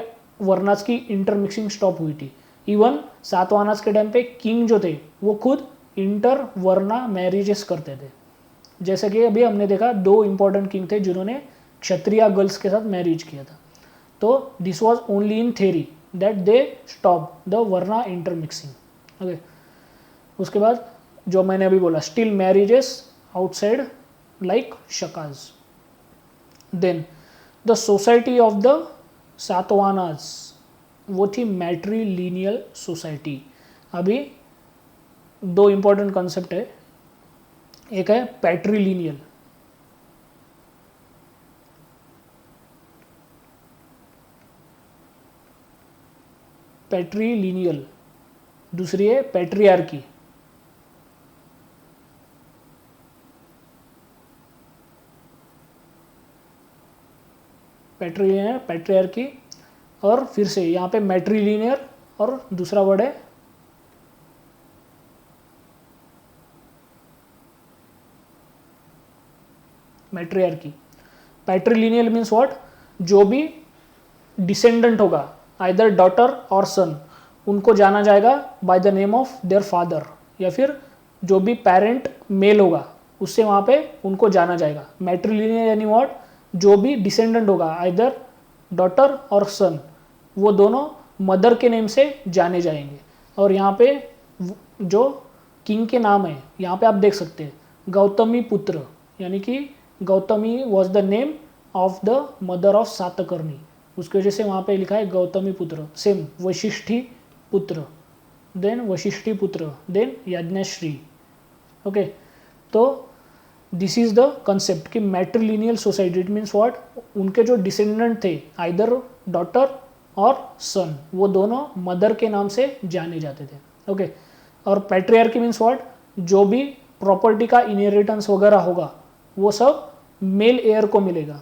वर्नास की इंटरमिक्सिंग स्टॉप हुई थी। इवन सातवाहनास के टाइम पे किंग जो थे वो खुद इंटर वर्ना मैरिजेस करते थे। जैसे कि अभी हमने देखा 2 इंपॉर्टेंट किंग थे जिन्होंने क्षत्रिय गर्ल्स के साथ मैरिज किया था। तो this was only in theory that they stop the varna intermixing. Okay, उसके बाद जो मैंने अभी बोला still marriages outside like Shakas. Then the society of the Satavahanas वो थी मैट्रीलिनियल सोसाइटी। अभी 2 इंपॉर्टेंट कंसेप्ट है, एक है पैट्रीलिनियल, पैट्रीलिनियल, दूसरी है पैट्रियार्की। पैट्रीलिनियर, पैट्रियार्की, और फिर से यहाँ पे मैट्रीलिनियर और दूसरा वर्ड है मैट्रियार्की। पैट्रीलिनियल मीन्स व्हाट? जो भी डिसेंडेंट होगा आइदर डॉटर और सन उनको जाना जाएगा by the name of their father, या फिर जो भी पेरेंट मेल होगा उससे वहाँ पे उनको जाना जाएगा। मैट्रीलिनियल यानी व्हाट? जो भी डिसेंडेंट होगा आइदर डॉटर और सन वो दोनों मदर के नेम से जाने जाएंगे। और यहाँ पे जो किंग के नाम है यहाँ पे आप देख सकते हैं गौतमी पुत्र, यानी कि Gautami was the name of the mother of Satakarni, उसकी वजह से वहाँ पे लिखा है गौतमी पुत्र। सेम वशिष्ठी पुत्र, देन वशिष्ठी पुत्र, देन यज्ञश्री। ओके, तो दिस इज द कंसेप्ट कि मैट्रीलिनियल सोसाइटी, इट मीन्स व्हाट? उनके जो डिसेंडेंट थे आइदर डॉटर और सन, वो दोनों मदर के नाम से जाने जाते थे। ओके, और पैट्रियार्की मीन्स व्हाट, जो भी प्रॉपर्टी का इनहेरिटेंस वगैरह होगा वो सब मेल एयर को मिलेगा,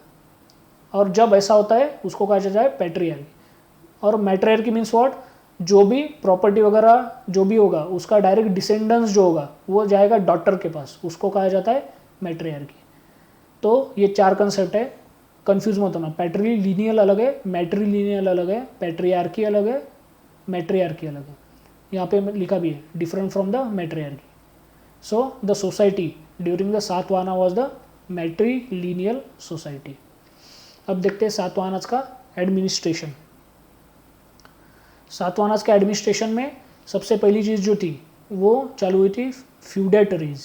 और जब ऐसा होता है उसको कहा जाता है पैट्रियार्की। और मैट्रियार्की मीन्स व्हाट, जो भी प्रॉपर्टी वगैरह जो भी होगा उसका डायरेक्ट डिसेंडेंस जो होगा वो जाएगा डॉटर के पास, उसको कहा जाता है मैट्रियार्की। तो ये 4 कंसेप्ट है, कंफ्यूज मत होना। पैट्रीलिनियल अलग है, मैट्रीलिनियल अलग है, पैट्रियार्की अलग है, मैट्रियार्की अलग है। यहाँ पे लिखा भी है different from the matriarchy. So the society during the Satavahana was the matrilineal society. अब देखते हैं सातवाहनाज का एडमिनिस्ट्रेशन। सातवाहनाज के एडमिनिस्ट्रेशन में सबसे पहली चीज़ जो थी वो चालू हुई थी फ्यूडेटरीज।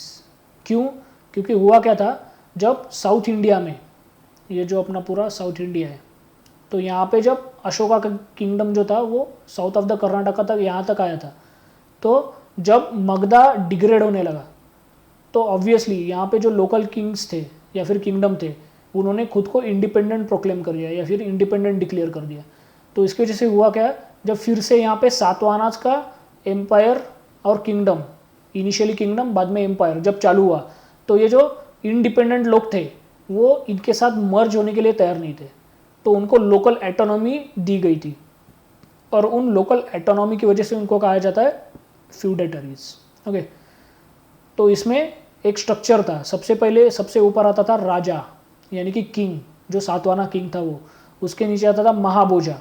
क्यों? क्योंकि हुआ क्या था, जब साउथ इंडिया में, ये जो अपना पूरा साउथ इंडिया है, तो यहाँ पे जब अशोका का किंगडम जो था वो साउथ ऑफ द कर्नाटका तक यहाँ तक आया था, तो जब मगधा डिग्रेड होने लगा तो ऑब्वियसली यहाँ पे जो लोकल किंग्स थे या फिर किंगडम थे उन्होंने खुद को इंडिपेंडेंट प्रोक्लेम कर दिया या फिर इंडिपेंडेंट डिक्लेयर कर दिया। तो इसकी वजह से हुआ क्या, जब फिर से यहाँ पे सातवाहनाज का एम्पायर और किंगडम, इनिशियली किंगडम बाद में एम्पायर जब चालू हुआ, तो ये जो इंडिपेंडेंट लोग थे वो इनके साथ मर्ज होने के लिए तैयार नहीं थे, तो उनको लोकल एटोनॉमी दी गई थी, और उन लोकल एटोनॉमी की वजह से उनको कहा जाता है फ्यूडेटरीज। ओके, तो इसमें एक स्ट्रक्चर था। सबसे पहले सबसे ऊपर आता था राजा यानी कि किंग, जो सातवाहना किंग था वो, उसके नीचे आता था महाभोजा,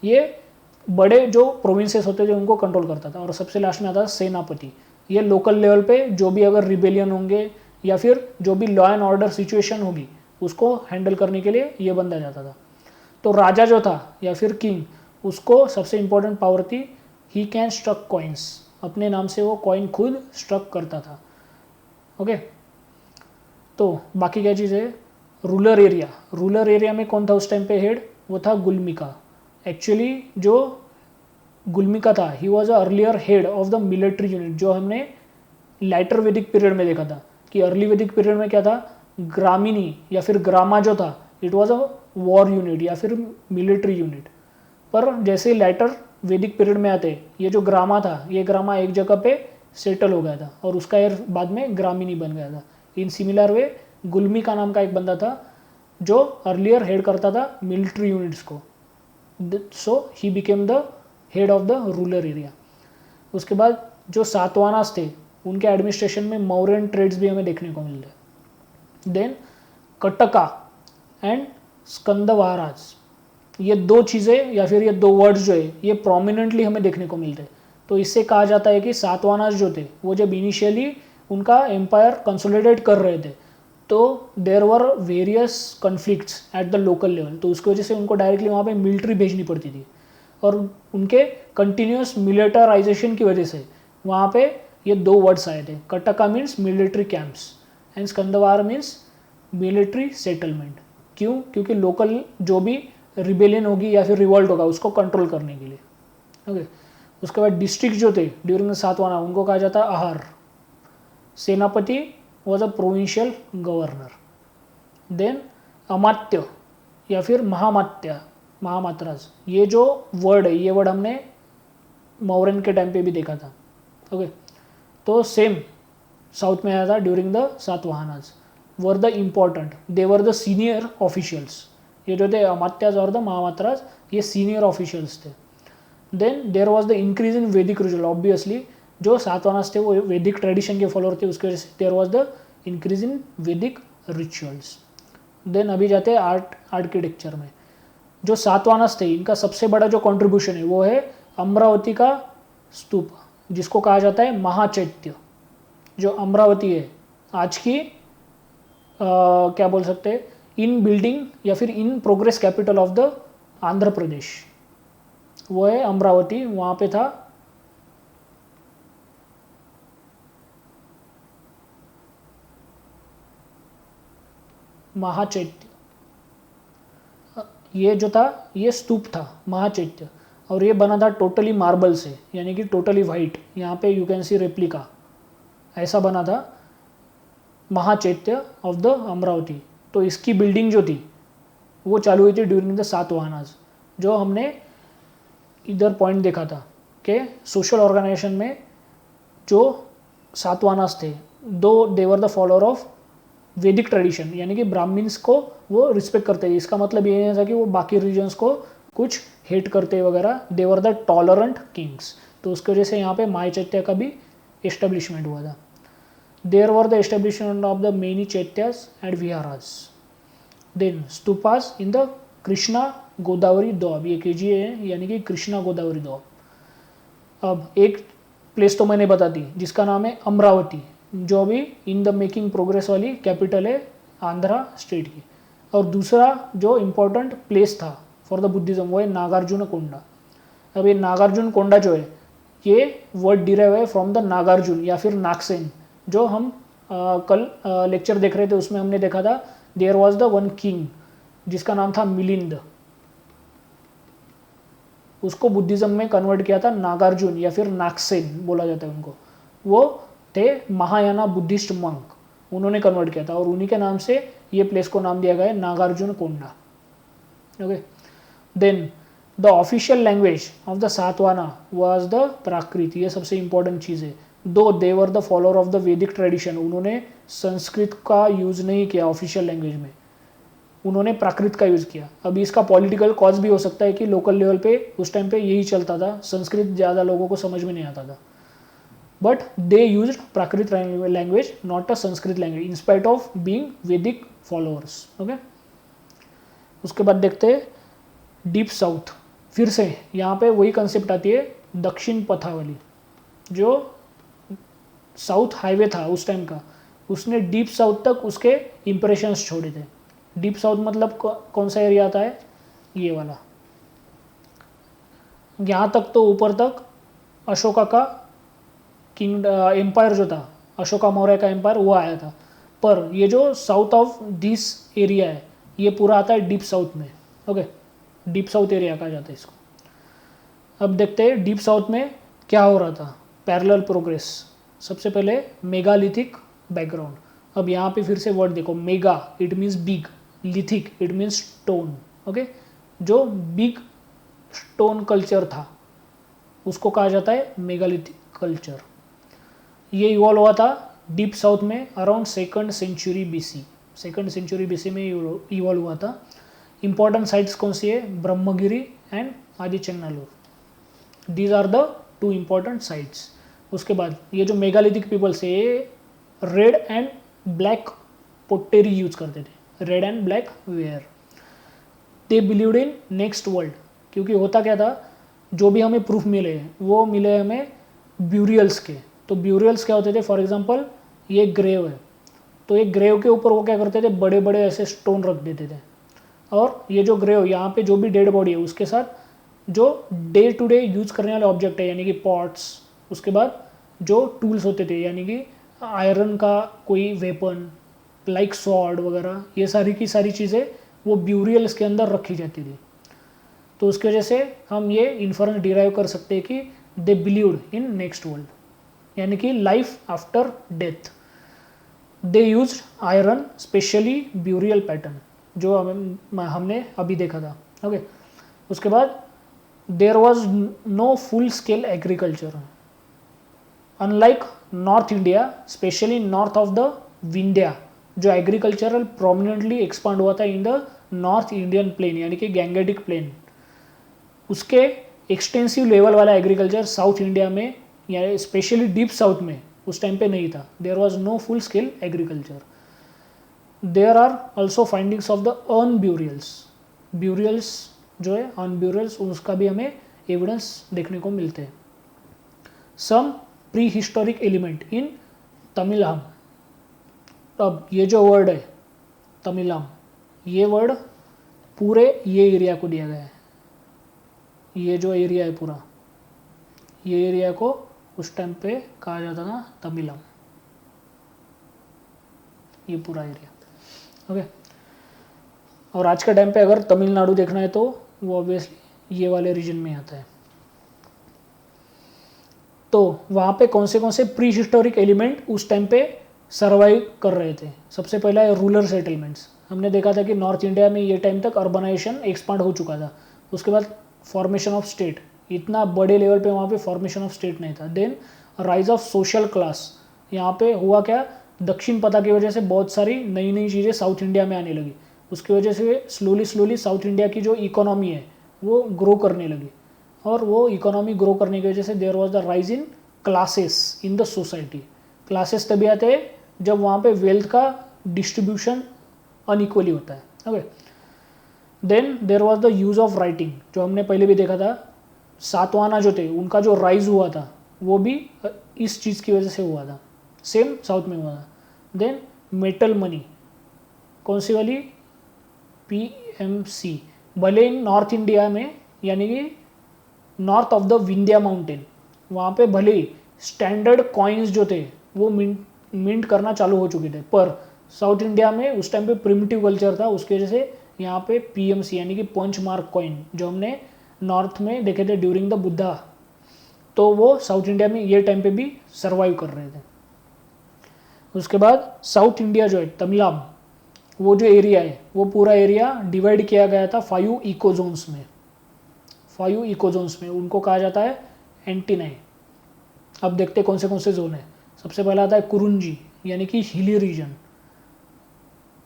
ये बड़े जो प्रोविंसेस होते थे उनको कंट्रोल करता था, और सबसे लास्ट में आता था सेनापति, ये लोकल लेवल पे जो भी अगर रिबेलियन होंगे या फिर जो भी लॉ एंड ऑर्डर सिचुएशन होगी उसको हैंडल करने के लिए ये बंदा जाता था। तो राजा जो था या फिर किंग, उसको सबसे इंपॉर्टेंट पावर थी, ही कैन स्ट्रक कॉइन्स, अपने नाम से वो कॉइन खुद स्ट्रक करता था। ओके, तो बाकी क्या चीज़ है, रूरल एरिया। रूरल एरिया में कौन था उस टाइम पे हेड, वो था गुल्मिका। एक्चुअली जो गुल्मिका था he was a earlier head of the military unit, जो हमने लाइटर वैदिक पीरियड में देखा था कि अर्ली वैदिक पीरियड में क्या था, ग्रामीणी या फिर ग्रामा जो था it was a war unit या फिर मिलिट्री यूनिट। पर जैसे ही लाइटर वैदिक पीरियड में आते, ये जो ग्रामा था, ये ग्रामा एक जगह पे सेटल हो गया था और उसका ये बाद में ग्रामीणी बन गया था। इन सिमिलर वे गुल्मिका नाम का एक बंदा था जो अर्लियर हेड करता था मिलिट्री यूनिट्स को, so he became the head of the rural area. उसके बाद जो सातवाहनास थे उनके एडमिनिस्ट्रेशन में मौर्यन ट्रेड्स भी हमें देखने को मिलते हैं। देन कटका एंड स्कंदवाराज, ये दो चीज़ें या फिर ये दो वर्ड्स जो है ये प्रोमिनेंटली हमें देखने को मिलते हैं। तो इससे कहा जाता है कि सातवाहनास जो थे वो जब इनिशियली उनका एम्पायर कंसोलिडेट कर रहे थे तो there were various conflicts at the local level, तो उसकी वजह से उनको डायरेक्टली वहाँ पे मिलिट्री भेजनी पड़ती थी, और उनके कंटिन्यूस मिलिटराइजेशन की वजह से वहाँ पे ये दो वर्ड्स आए थे। Kataka means military camps and skandhavara means military settlement. क्यों? क्योंकि लोकल जो भी रिबेलियन होगी या फिर रिवॉल्ट होगा उसको कंट्रोल करने के लिए। ओके, उसके बाद डिस्ट्रिक्ट जो थे ड्यूरिंग द सातवाहना उनको कहा जाता है ahara. Senapati was a provincial governor. Then amatya या फिर महामात्य, महामात्राज, ये जो वर्ड है ये वर्ड हमने मौर्यन के टाइम पे भी देखा था। ओके, तो सेम साउथ में आया था during the Satavahanas. Were the important, they were the senior officials, ये जो थे अमात्याज और द महामात्राज ये सीनियर ऑफिशियल्स थे। Then there was the increase in Vedic ritual, obviously जो सातवाहनास थे वो वैदिक ट्रेडिशन के फॉलोअर थे, उसकी वजह से there was the increase in Vedic rituals. Then अभी जाते हैं आर्किटेक्चर में। जो सातवाहनास थे इनका सबसे बड़ा जो कंट्रीब्यूशन है वो है अमरावती का स्तूप, जिसको कहा जाता है महाचैत्य। जो अमरावती है आज की क्या बोल सकते हैं, इन बिल्डिंग या फिर in progress capital of the Andhra Pradesh, वो है अमरावती। वहाँ पे था महाचैत्य, ये जो था ये स्तूप था महाचैत्य, और ये बना था टोटली मार्बल से, यानी कि टोटली वाइट। यहाँ पे यू कैन सी रेप्लिका, ऐसा बना था महाचैत्य ऑफ द अमरावती। तो इसकी बिल्डिंग जो थी वो चालू हुई थी ड्यूरिंग द सातवाहनाज। जो हमने इधर पॉइंट देखा था कि सोशल ऑर्गेनाइजेशन में जो सातवानास थे, दो they were the follower of वैदिक ट्रेडिशन, यानी कि ब्राह्मण्स को वो रिस्पेक्ट करते हैं। इसका मतलब ये नहीं था कि वो बाकी रिलीजन्स को कुछ हेट करते वगैरह, दे वर द टॉलरेंट किंग्स। तो उसकी वजह से यहाँ पे माय चैत्य का भी एस्टेब्लिशमेंट हुआ था। There were the establishment of the many chaityas and viharas, then stupas in the Krishna Godavari Doab, ये KG है यानी कि कृष्णा गोदावरी दोआब। अब एक प्लेस तो मैंने बता दी जिसका नाम है अमरावती, जो अभी इन द मेकिंग प्रोग्रेस वाली कैपिटल है आंध्रा स्टेट की। और दूसरा जो इम्पोर्टेंट प्लेस था फॉर द बुद्धिज्म वो है नागार्जुन कोंडा। अब ये नागार्जुन कोंडा जो है ये वर्ड डिराइव है फ्रॉम द नागार्जुन या फिर नागसेन, जो हम कल लेक्चर देख रहे थे उसमें हमने देखा था there was the one king जिसका नाम था मिलिंद, उसको बुद्धिज्म में कन्वर्ट किया था नागार्जुन या फिर नागसेन बोला जाता है उनको। वो थे महायाना बुद्धिस्ट मंक, उन्होंने कन्वर्ट किया था और उन्हीं के नाम से ये प्लेस को नाम दिया गया है Nagarjunakonda. Okay, then the official language of the Satavahana was the Prakrit, ये सबसे इंपॉर्टेंट चीज़ है। Though they were the follower of the Vedic tradition, उन्होंने संस्कृत का यूज़ नहीं किया ऑफिशियल लैंग्वेज में, उन्होंने प्राकृत का यूज़ किया। अभी इसका पॉलिटिकल कॉज भी हो सकता है कि लोकल लेवल पे उस टाइम पे यही चलता था, संस्कृत ज़्यादा लोगों को समझ में नहीं आता था, but they used Prakrit language not a Sanskrit language in spite of being वैदिक फॉलोअर्स। ओके, उसके बाद देखते हैं डीप साउथ। फिर से यहाँ पे वही कंसेप्ट आती है दक्षिण पथावली, जो साउथ हाईवे था उस टाइम का, उसने डीप साउथ तक उसके इम्प्रेशंस छोड़े थे। डीप साउथ मतलब कौन सा एरिया आता है, ये वाला, यहाँ तक तो ऊपर तक अशोका का किंग एम्पायर जो था, अशोका मौर्य का एम्पायर वो आया था। पर ये जो साउथ ऑफ दिस एरिया है ये पूरा आता है डीप साउथ में। ओके, डीप साउथ एरिया कहा जाता है इसको। अब देखते हैं डीप साउथ में क्या हो रहा था, पैरेलल प्रोग्रेस। सबसे पहले मेगालिथिक बैकग्राउंड। अब यहाँ पे फिर से वर्ड देखो, mega it means big, lithic it means stone. Okay, जो बिग स्टोन कल्चर था उसको कहा जाता है मेगालिथिक कल्चर। ये इवॉल्व हुआ था डीप साउथ में around 2nd century BC, 2nd century BC में इवॉल्व हुआ था। इंपॉर्टेंट साइट्स कौन सी है, Brahmagiri and Adichanallur, these are the 2 important sites. उसके बाद ये जो मेगालिथिक पीपल्स है ये red and black pottery use करते थे, red and black ware. They believed in next world, क्योंकि होता क्या था, जो भी हमें प्रूफ मिले हैं वो मिले हमें ब्यूरियल्स के। तो ब्यूरियल्स क्या होते थे, फॉर एग्जांपल ये ग्रेव है, तो एक ग्रेव के ऊपर वो क्या करते थे, बड़े बड़े ऐसे स्टोन रख देते थे, और ये जो ग्रेव यहाँ पे जो भी डेड बॉडी है उसके साथ जो डे टू डे यूज करने वाले ऑब्जेक्ट है यानी कि पॉट्स, उसके बाद जो टूल्स होते थे यानी कि आयरन का कोई वेपन लाइक सॉर्ड वगैरह, ये सारी की सारी चीज़ें वो ब्यूरियल्स के अंदर रखी जाती थी। तो उसकी वजह से हम ये इन्फरेंस डिराइव कर सकते हैं कि they believed in next world, यानी कि life after death. They used iron, specially burial pattern, जो हमने अभी देखा था। ओके, उसके बाद there was no full scale agriculture, unlike north India, specially north of the Vindhya, जो एग्रीकल्चरल प्रोमिनेंटली एक्सपांड हुआ था in the north Indian plain यानी कि गैंगेटिक प्लेन, उसके एक्सटेंसिव लेवल वाला एग्रीकल्चर साउथ इंडिया में या स्पेशली डीप साउथ में उस टाइम पे नहीं था। There was no full scale agriculture. There are also findings of the urn burials, burials जो है अर्न ब्यूरियल्स, उसका भी हमें एविडेंस देखने को मिलते हैं। Some prehistoric element in Tamilakam. अब ये जो वर्ड है तमिलहम, ये वर्ड पूरे ये एरिया को दिया गया है, ये जो एरिया है पूरा, ये एरिया को उस टाइम पे कहा जाता था तमिलम, ये पूरा एरिया। ओके, और आज के टाइम पे अगर तमिलनाडु देखना है तो वो ऑब्वियसली ये वाले रीजन में आता है। तो वहाँ पे कौन से प्री हिस्टोरिक एलिमेंट उस टाइम पे सर्वाइव कर रहे थे। सबसे पहला है रूरल सेटलमेंट्स। हमने देखा था कि नॉर्थ इंडिया में ये टाइम तक अर्बनाइजेशन एक्सपांड हो चुका था। उसके बाद फॉर्मेशन ऑफ स्टेट, इतना बड़े लेवल पे वहाँ पे फॉर्मेशन ऑफ स्टेट नहीं था। Then rise of social class, यहाँ पे हुआ क्या, दक्षिण पथा की वजह से बहुत सारी नई नई चीज़ें साउथ इंडिया में आने लगी, उसकी वजह से स्लोली साउथ इंडिया की जो इकोनॉमी है वो ग्रो करने लगी, और वो इकोनॉमी ग्रो करने की वजह से there was the rise in classes in the society. Classes तभी आते हैं जब वहाँ पे वेल्थ का डिस्ट्रीब्यूशन अनइक्वली होता है। Okay, then there was the use of writing, जो हमने पहले भी देखा था, सातवाना जो थे उनका जो राइज हुआ था वो भी इस चीज़ की वजह से हुआ था, सेम साउथ में हुआ था। देन मेटल मनी, कौन सी वाली, PMC, भले नॉर्थ इंडिया में यानी कि north of the Vindhya mountain वहाँ पे भले ही स्टैंडर्ड कॉइन्स जो थे वो मिंट करना चालू हो चुके थे, पर साउथ इंडिया में उस टाइम पे प्रिमिटिव कल्चर था, उसकी वजह से यहाँ पे PMC यानी कि पंच मार्क कॉइन जो हमने नॉर्थ में देखे थे ड्यूरिंग द बुद्धा, तो वो साउथ इंडिया में ये टाइम पे भी सर्वाइव कर रहे थे। उसके बाद साउथ इंडिया जो है तमिलनाडु, वो जो एरिया है वो पूरा एरिया डिवाइड किया गया था 5 इको जोन्स में। 5 इको जोन्स में उनको कहा जाता है एंटीनाई। अब देखते कौन से जोन है। सबसे पहला आता है कुरुंजी यानी कि हिली रीजन।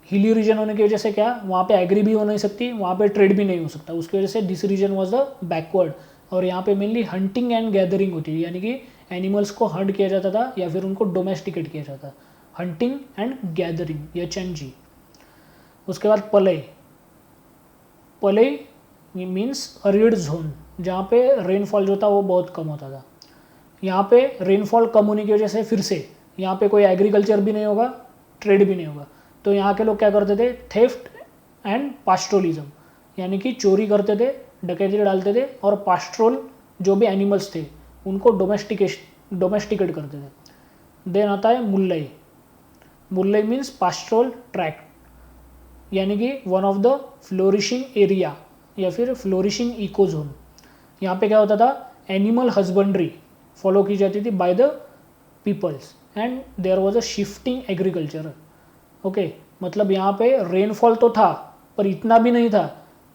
हिली रीजन होने की वजह से क्या, वहाँ पे एग्री भी हो नहीं सकती, वहाँ पे ट्रेड भी नहीं हो सकता, उसकी वजह से this reason was the backward. और यहाँ पे मेनली हंटिंग एंड गैदरिंग होती थी, यानी कि एनिमल्स को हंट किया जाता था या फिर उनको डोमेस्टिकेट किया जाता, हंटिंग एंड गैदरिंग या चंजी। उसके बाद पलई, पलई मीन्स अरिड जोन, जहाँ पे रेनफॉल जो था वो बहुत कम होता था। यहाँ पे रेनफॉल कम होने की वजह से फिर से यहाँ पे कोई एग्रीकल्चर भी नहीं होगा, ट्रेड भी नहीं होगा, तो यहाँ के लोग क्या करते थे, थेफ्ट एंड पास्ट्रोलिज्म, यानी कि चोरी करते थे, डकैती डालते थे, और पास्ट्रोल जो भी एनिमल्स थे उनको डोमेस्टिकेट करते थे। देन आता है मुल्लई। मुल्लई मीन्स पास्ट्रोल ट्रैक्ट, यानी कि one of the flourishing area या फिर फ्लोरिशिंग इको जोन। यहाँ पे क्या होता था, एनिमल हस्बेंड्री फॉलो की जाती थी by the peoples and there was a shifting agriculture. Okay, मतलब यहाँ पे रेनफॉल तो था पर इतना भी नहीं था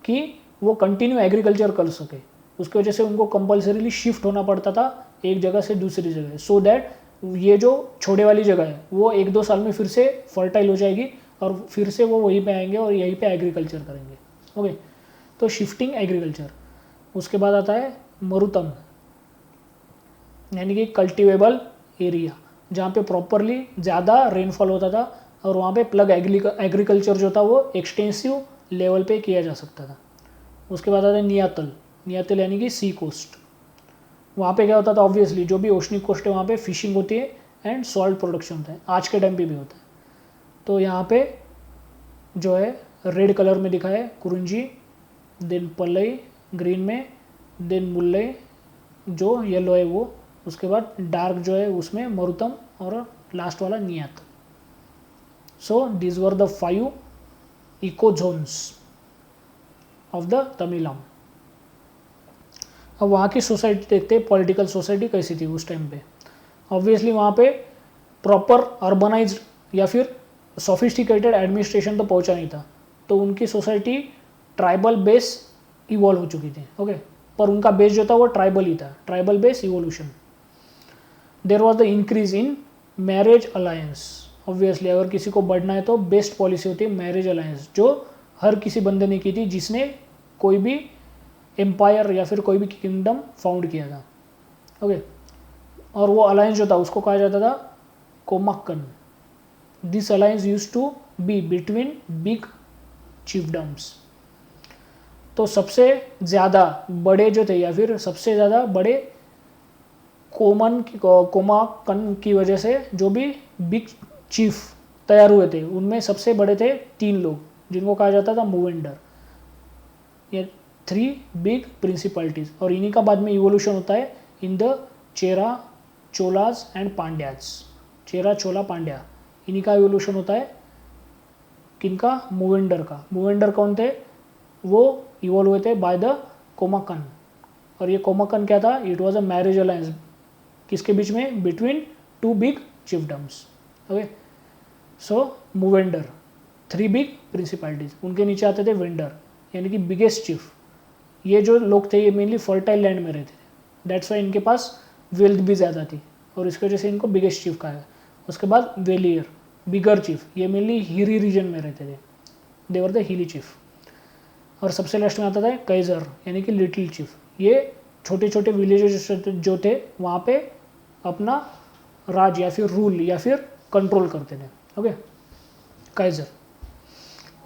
कि वो कंटिन्यू एग्रीकल्चर कर सके, उसकी वजह से उनको कंपल्सरीली शिफ्ट होना पड़ता था एक जगह से दूसरी जगह, सो दैट ये जो छोड़े वाली जगह है वो 1-2 साल में फिर से फर्टाइल हो जाएगी और फिर से वो वहीं पे आएंगे और यहीं पे एग्रीकल्चर करेंगे। ओके, तो शिफ्टिंग एग्रीकल्चर। उसके बाद आता है मरुतम, यानी कि कल्टिवेबल एरिया, जहाँ पे प्रॉपरली ज़्यादा रेनफॉल होता था और वहाँ पे प्लग एग्रीकल्चर जो था वो एक्सटेंसिव लेवल पे किया जा सकता था। उसके बाद आता है नियातल। नियातल यानी कि सी कोस्ट। वहाँ पे क्या होता था, ऑब्वियसली जो भी ओशनिक कोस्ट है वहाँ पे फिशिंग होती है एंड सॉल्ट प्रोडक्शन होता है, आज के टाइम पे भी होता है। तो यहाँ पे जो है रेड कलर में दिखा है कुरुंजी, देन पलई ग्रीन में, देन मुल्लई जो येलो है वो, उसके बाद डार्क जो है उसमें मरुतम, और लास्ट वाला neithal. So these were the 5 eco zones of the Tamil Nadu. अब वहाँ की सोसाइटी देखते हैं, पॉलिटिकल सोसाइटी कैसी थी उस टाइम पे। ऑब्वियसली वहाँ पे प्रॉपर अर्बनाइज्ड या फिर सोफिस्टिकेटेड एडमिनिस्ट्रेशन तो पहुँचा नहीं था, तो उनकी सोसाइटी ट्राइबल बेस इवॉल्व हो चुकी थी। ओके, पर उनका बेस जो था वो ट्राइबल ही था, tribal base evolution. There was the increase in marriage alliance. Obviously अगर किसी को बढ़ना है तो बेस्ट पॉलिसी होती है मैरिज अलायंस, जो हर किसी बंदे ने की थी जिसने कोई भी एम्पायर या फिर कोई भी किंगडम फाउंड किया था। ओके, और वो अलायंस जो था उसको कहा जाता था komakkan. This alliance used to be between big chiefdoms. तो सबसे ज़्यादा बड़े जो थे या फिर सबसे ज़्यादा बड़े कोमाक्कन की वजह से जो भी बिग चीफ तैयार हुए थे उनमें सबसे बड़े थे 3 लोग जिनको कहा जाता था मूवेंडर, ये 3 बिग प्रिंसिपलिटीज। और इन्हीं का बाद में इवोल्यूशन होता है in the Chera, Cholas and Pandyas. Chera, Chola, Pandya, इन्हीं का इवोल्यूशन होता है। किनका? मूवेंडर का। मूवेंडर कौन थे? वो इवॉल्व हुए थे बाय द कोमाक्कन। और ये कोमाक्कन क्या था? It was a marriage alliance, किसके बीच में? Between 2 big chiefdoms. Okay, so muvendar, 3 big principalities, उनके नीचे आते थे वेंडर यानी कि बिगेस्ट चीफ, ये जो लोग थे ये मेनली फर्टाइल लैंड में रहते थे, दैट्स वाई इनके पास वेल्थ भी ज़्यादा थी और इसकी वजह से इनको बिगेस्ट चीफ कहा है। उसके बाद वेलियर, बिगर चीफ, ये मेनली हिली रीजन में रहते थे, देवर द हिली चीफ। और सबसे लास्ट में आता था काइजर यानी कि लिटिल चीफ, ये छोटे छोटे विलेजेस जो थे वहाँ पे अपना राज या फिर रूल या फिर कंट्रोल करते थे। Okay, Kaizer.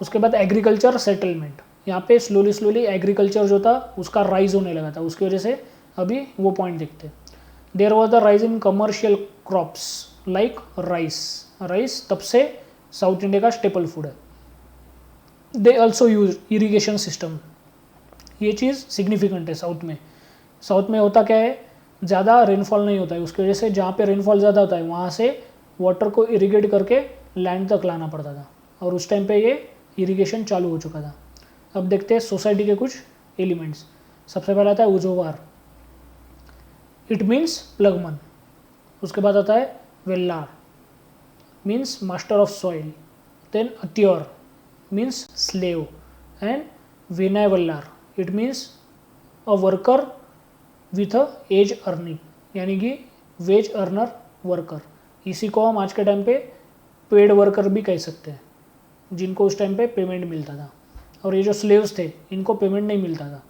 उसके बाद एग्रीकल्चर सेटलमेंट, यहाँ पे स्लोली एग्रीकल्चर जो था उसका राइज होने लगा था, उसकी वजह से अभी वो पॉइंट देखते हैं। There was the rise in commercial crops like rice, rice तब से साउथ इंडिया का स्टेपल फूड है। They also use irrigation system, ये चीज़ सिग्निफिकेंट है साउथ में। साउथ में होता क्या है, ज़्यादा रेनफॉल नहीं होता है, उसकी वजह से जहाँ पे रेनफॉल ज़्यादा होता है वहाँ से वाटर को इरीगेट करके लैंड तक लाना पड़ता था, और उस टाइम पे ये इरीगेशन चालू हो चुका था। अब देखते हैं सोसाइटी के कुछ एलिमेंट्स। सबसे पहला आता है उजोवार, इट मीन्स प्लगमन। उसके बाद आता है Vellar, means master of soil. Then adiyor means slave, and vinai vallar, it means a worker with a age earning, यानी कि वेज अर्नर वर्कर। इसी को हम आज के टाइम पे पेड वर्कर भी कह सकते हैं, जिनको उस टाइम पे पेमेंट मिलता था, और ये जो स्लेव्स थे इनको पेमेंट नहीं मिलता था।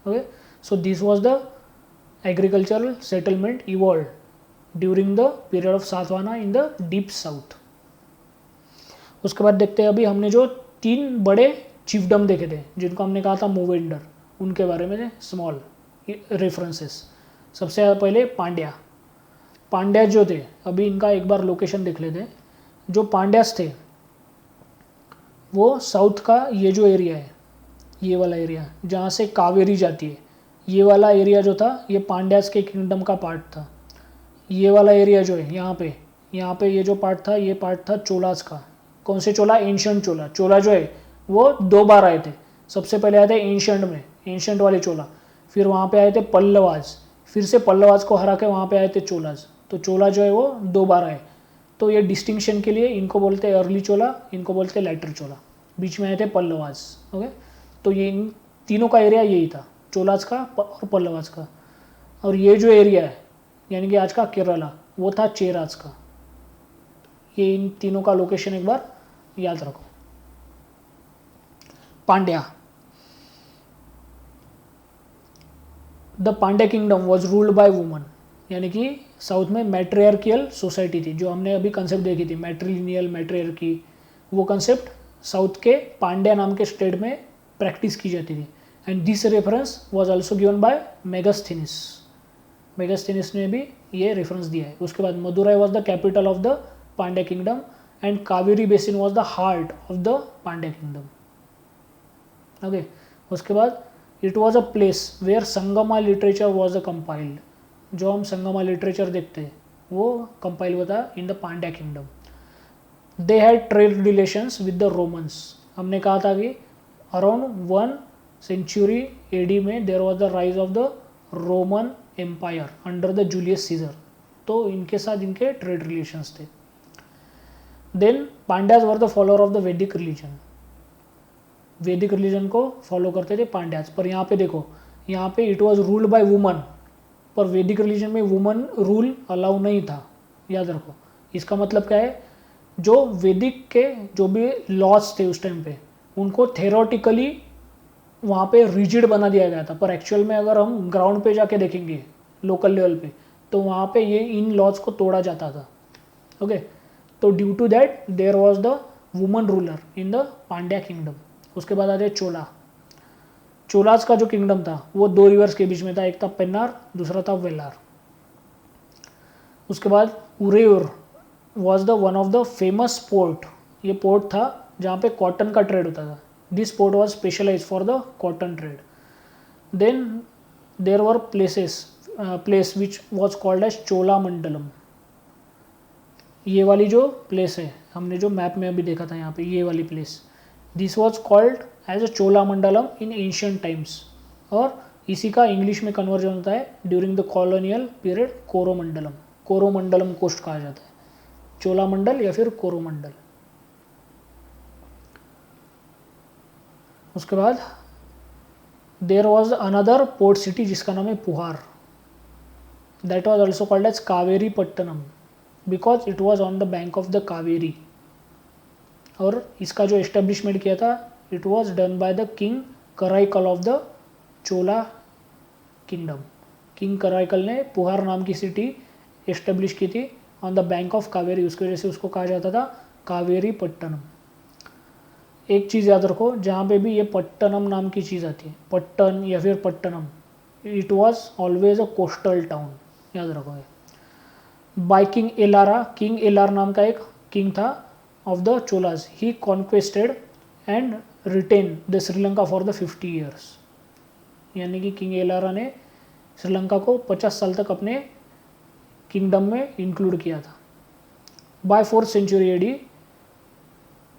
Okay, so this was the agricultural settlement evolve during the period of Satavahana in the deep south. उसके बाद देखते हैं, अभी हमने जो 3 बड़े चिफडम देखे थे जिनको हमने कहा था मूवेंडर, उनके बारे में स्मॉल रेफरेंसेस। सबसे पहले पांड्या। पांड्या जो थे, अभी इनका एक बार लोकेशन देख लेते हैं। जो पांड्यास थे वो साउथ का ये जो एरिया है, ये वाला एरिया जहाँ से कावेरी जाती है, ये वाला एरिया जो था ये पांड्यास के किंगडम का पार्ट था। ये वाला एरिया जो है यहाँ पे ये जो पार्ट था, ये पार्ट था चोलास का। कौन से चोला? एंशंट चोला। चोला जो है वो 2 बार आए थे। सबसे पहले आए थे एंशंट में, एंशंट वाले चोला, फिर वहाँ पे आए थे पल्लवाज, फिर से पल्लवाज को हरा के वहाँ पे आए थे चोलाज। तो चोला जो है वो 2 बार आए। तो ये डिस्टिंक्शन के लिए इनको बोलते हैं अर्ली चोला, इनको बोलते हैं लेटर चोला। बीच में आए थे पल्लवाज। ओके, तो ये इन तीनों का एरिया यही था, चोलाज का और पल्लवाज का। और ये जो एरिया है यानी कि आज का केरला, वो था चेराज का। ये इन तीनों का लोकेशन एक बार याद रखो। Pandya, the Pandya kingdom was ruled by woman, यानी कि साउथ में मैट्रियार्कियल सोसाइटी थी। जो हमने अभी कंसेप्ट देखी थी मैट्रिलिनियल, मैट्रियार्की, वो कंसेप्ट साउथ के पांड्या नाम के स्टेट में प्रैक्टिस की जाती थी। And this reference was also given by Megasthenes. Megasthenes ने भी ये रेफरेंस दिया है। उसके बाद Madurai was the capital of the Pandya kingdom and Kaveri basin was the heart of the Pandya kingdom. Okay, उसके बाद it was a place where Sangam literature was a compiled. जो हम संगमा लिटरेचर देखते हैं वो कंपाइल हुआ था in the Pandya kingdom. They had trade relations with the Romans. हमने कहा था कि अराउंड 1 सेंचुरी एडी में there was the rise of the Roman empire under the Julius Caesar. तो इनके साथ इनके ट्रेड रिलेशंस थे। Then Pandyas were the follower of the Vedic religion. Vedic religion को फॉलो करते थे पांड्याज। पर यहाँ पे देखो, यहाँ पे it was ruled by woman, पर वैदिक रिलीजन में वुमन रूल अलाउ नहीं था, याद रखो। इसका मतलब क्या है, जो वैदिक के जो भी लॉज थे उस टाइम पे उनको थेरोटिकली वहाँ पे रिजिड बना दिया गया था, पर एक्चुअल में अगर हम ग्राउंड पे जाके देखेंगे लोकल लेवल पे तो वहाँ पे ये इन लॉज को तोड़ा जाता था। ओके, तो due to that there was the woman ruler in the Pandya kingdom. उसके बाद आ जाए चोला। चोलाज का जो किंगडम था वो 2 रिवर्स के बीच में था, एक था पेन्नार, दूसरा था वेलार। उसके बाद Uraiyur was the one of the famous port. ये पोर्ट था जहाँ पे कॉटन का ट्रेड होता था। This port was specialise for the cotton trade. Then there were place which was called as Chola mandalam. ये वाली जो प्लेस है हमने जो मैप में अभी देखा था यहाँ पे, ये वाली place, this was called as a Chola mandalam in ancient times. और इसी का इंग्लिश में कन्वर्जन होता है during the colonial period Coromandalam. Coromandalam coast कहा जाता है, चोला मंडल या फिर कोरोमंडल। उसके बाद there was another port city जिसका नाम है Puhar. That was also called as Kaveri pattanam because it was on the bank of the Kaveri. और इसका जो एस्टेब्लिशमेंट किया था it was done by the king Karaikal of the Chola kingdom. King Karaikal ने पुहार नाम की सिटी एस्टेब्लिश की थी on the bank of Kaveri. उसकी वजह से उसको कहा जाता था कावेरी पट्टनम. एक चीज़ याद रखो, जहाँ पे भी ये पट्टनम नाम की चीज़ आती है, पट्टन या फिर pattanam, it was always a coastal town. याद रखो ये. By king Elara, king Elara नाम का एक किंग था of the Cholas. He conquested and retain the Sri Lanka for the 50 years. यानी कि किंग एलारा ने श्रीलंका को 50 साल तक अपने किंगडम में इंक्लूड किया था. By 4th century AD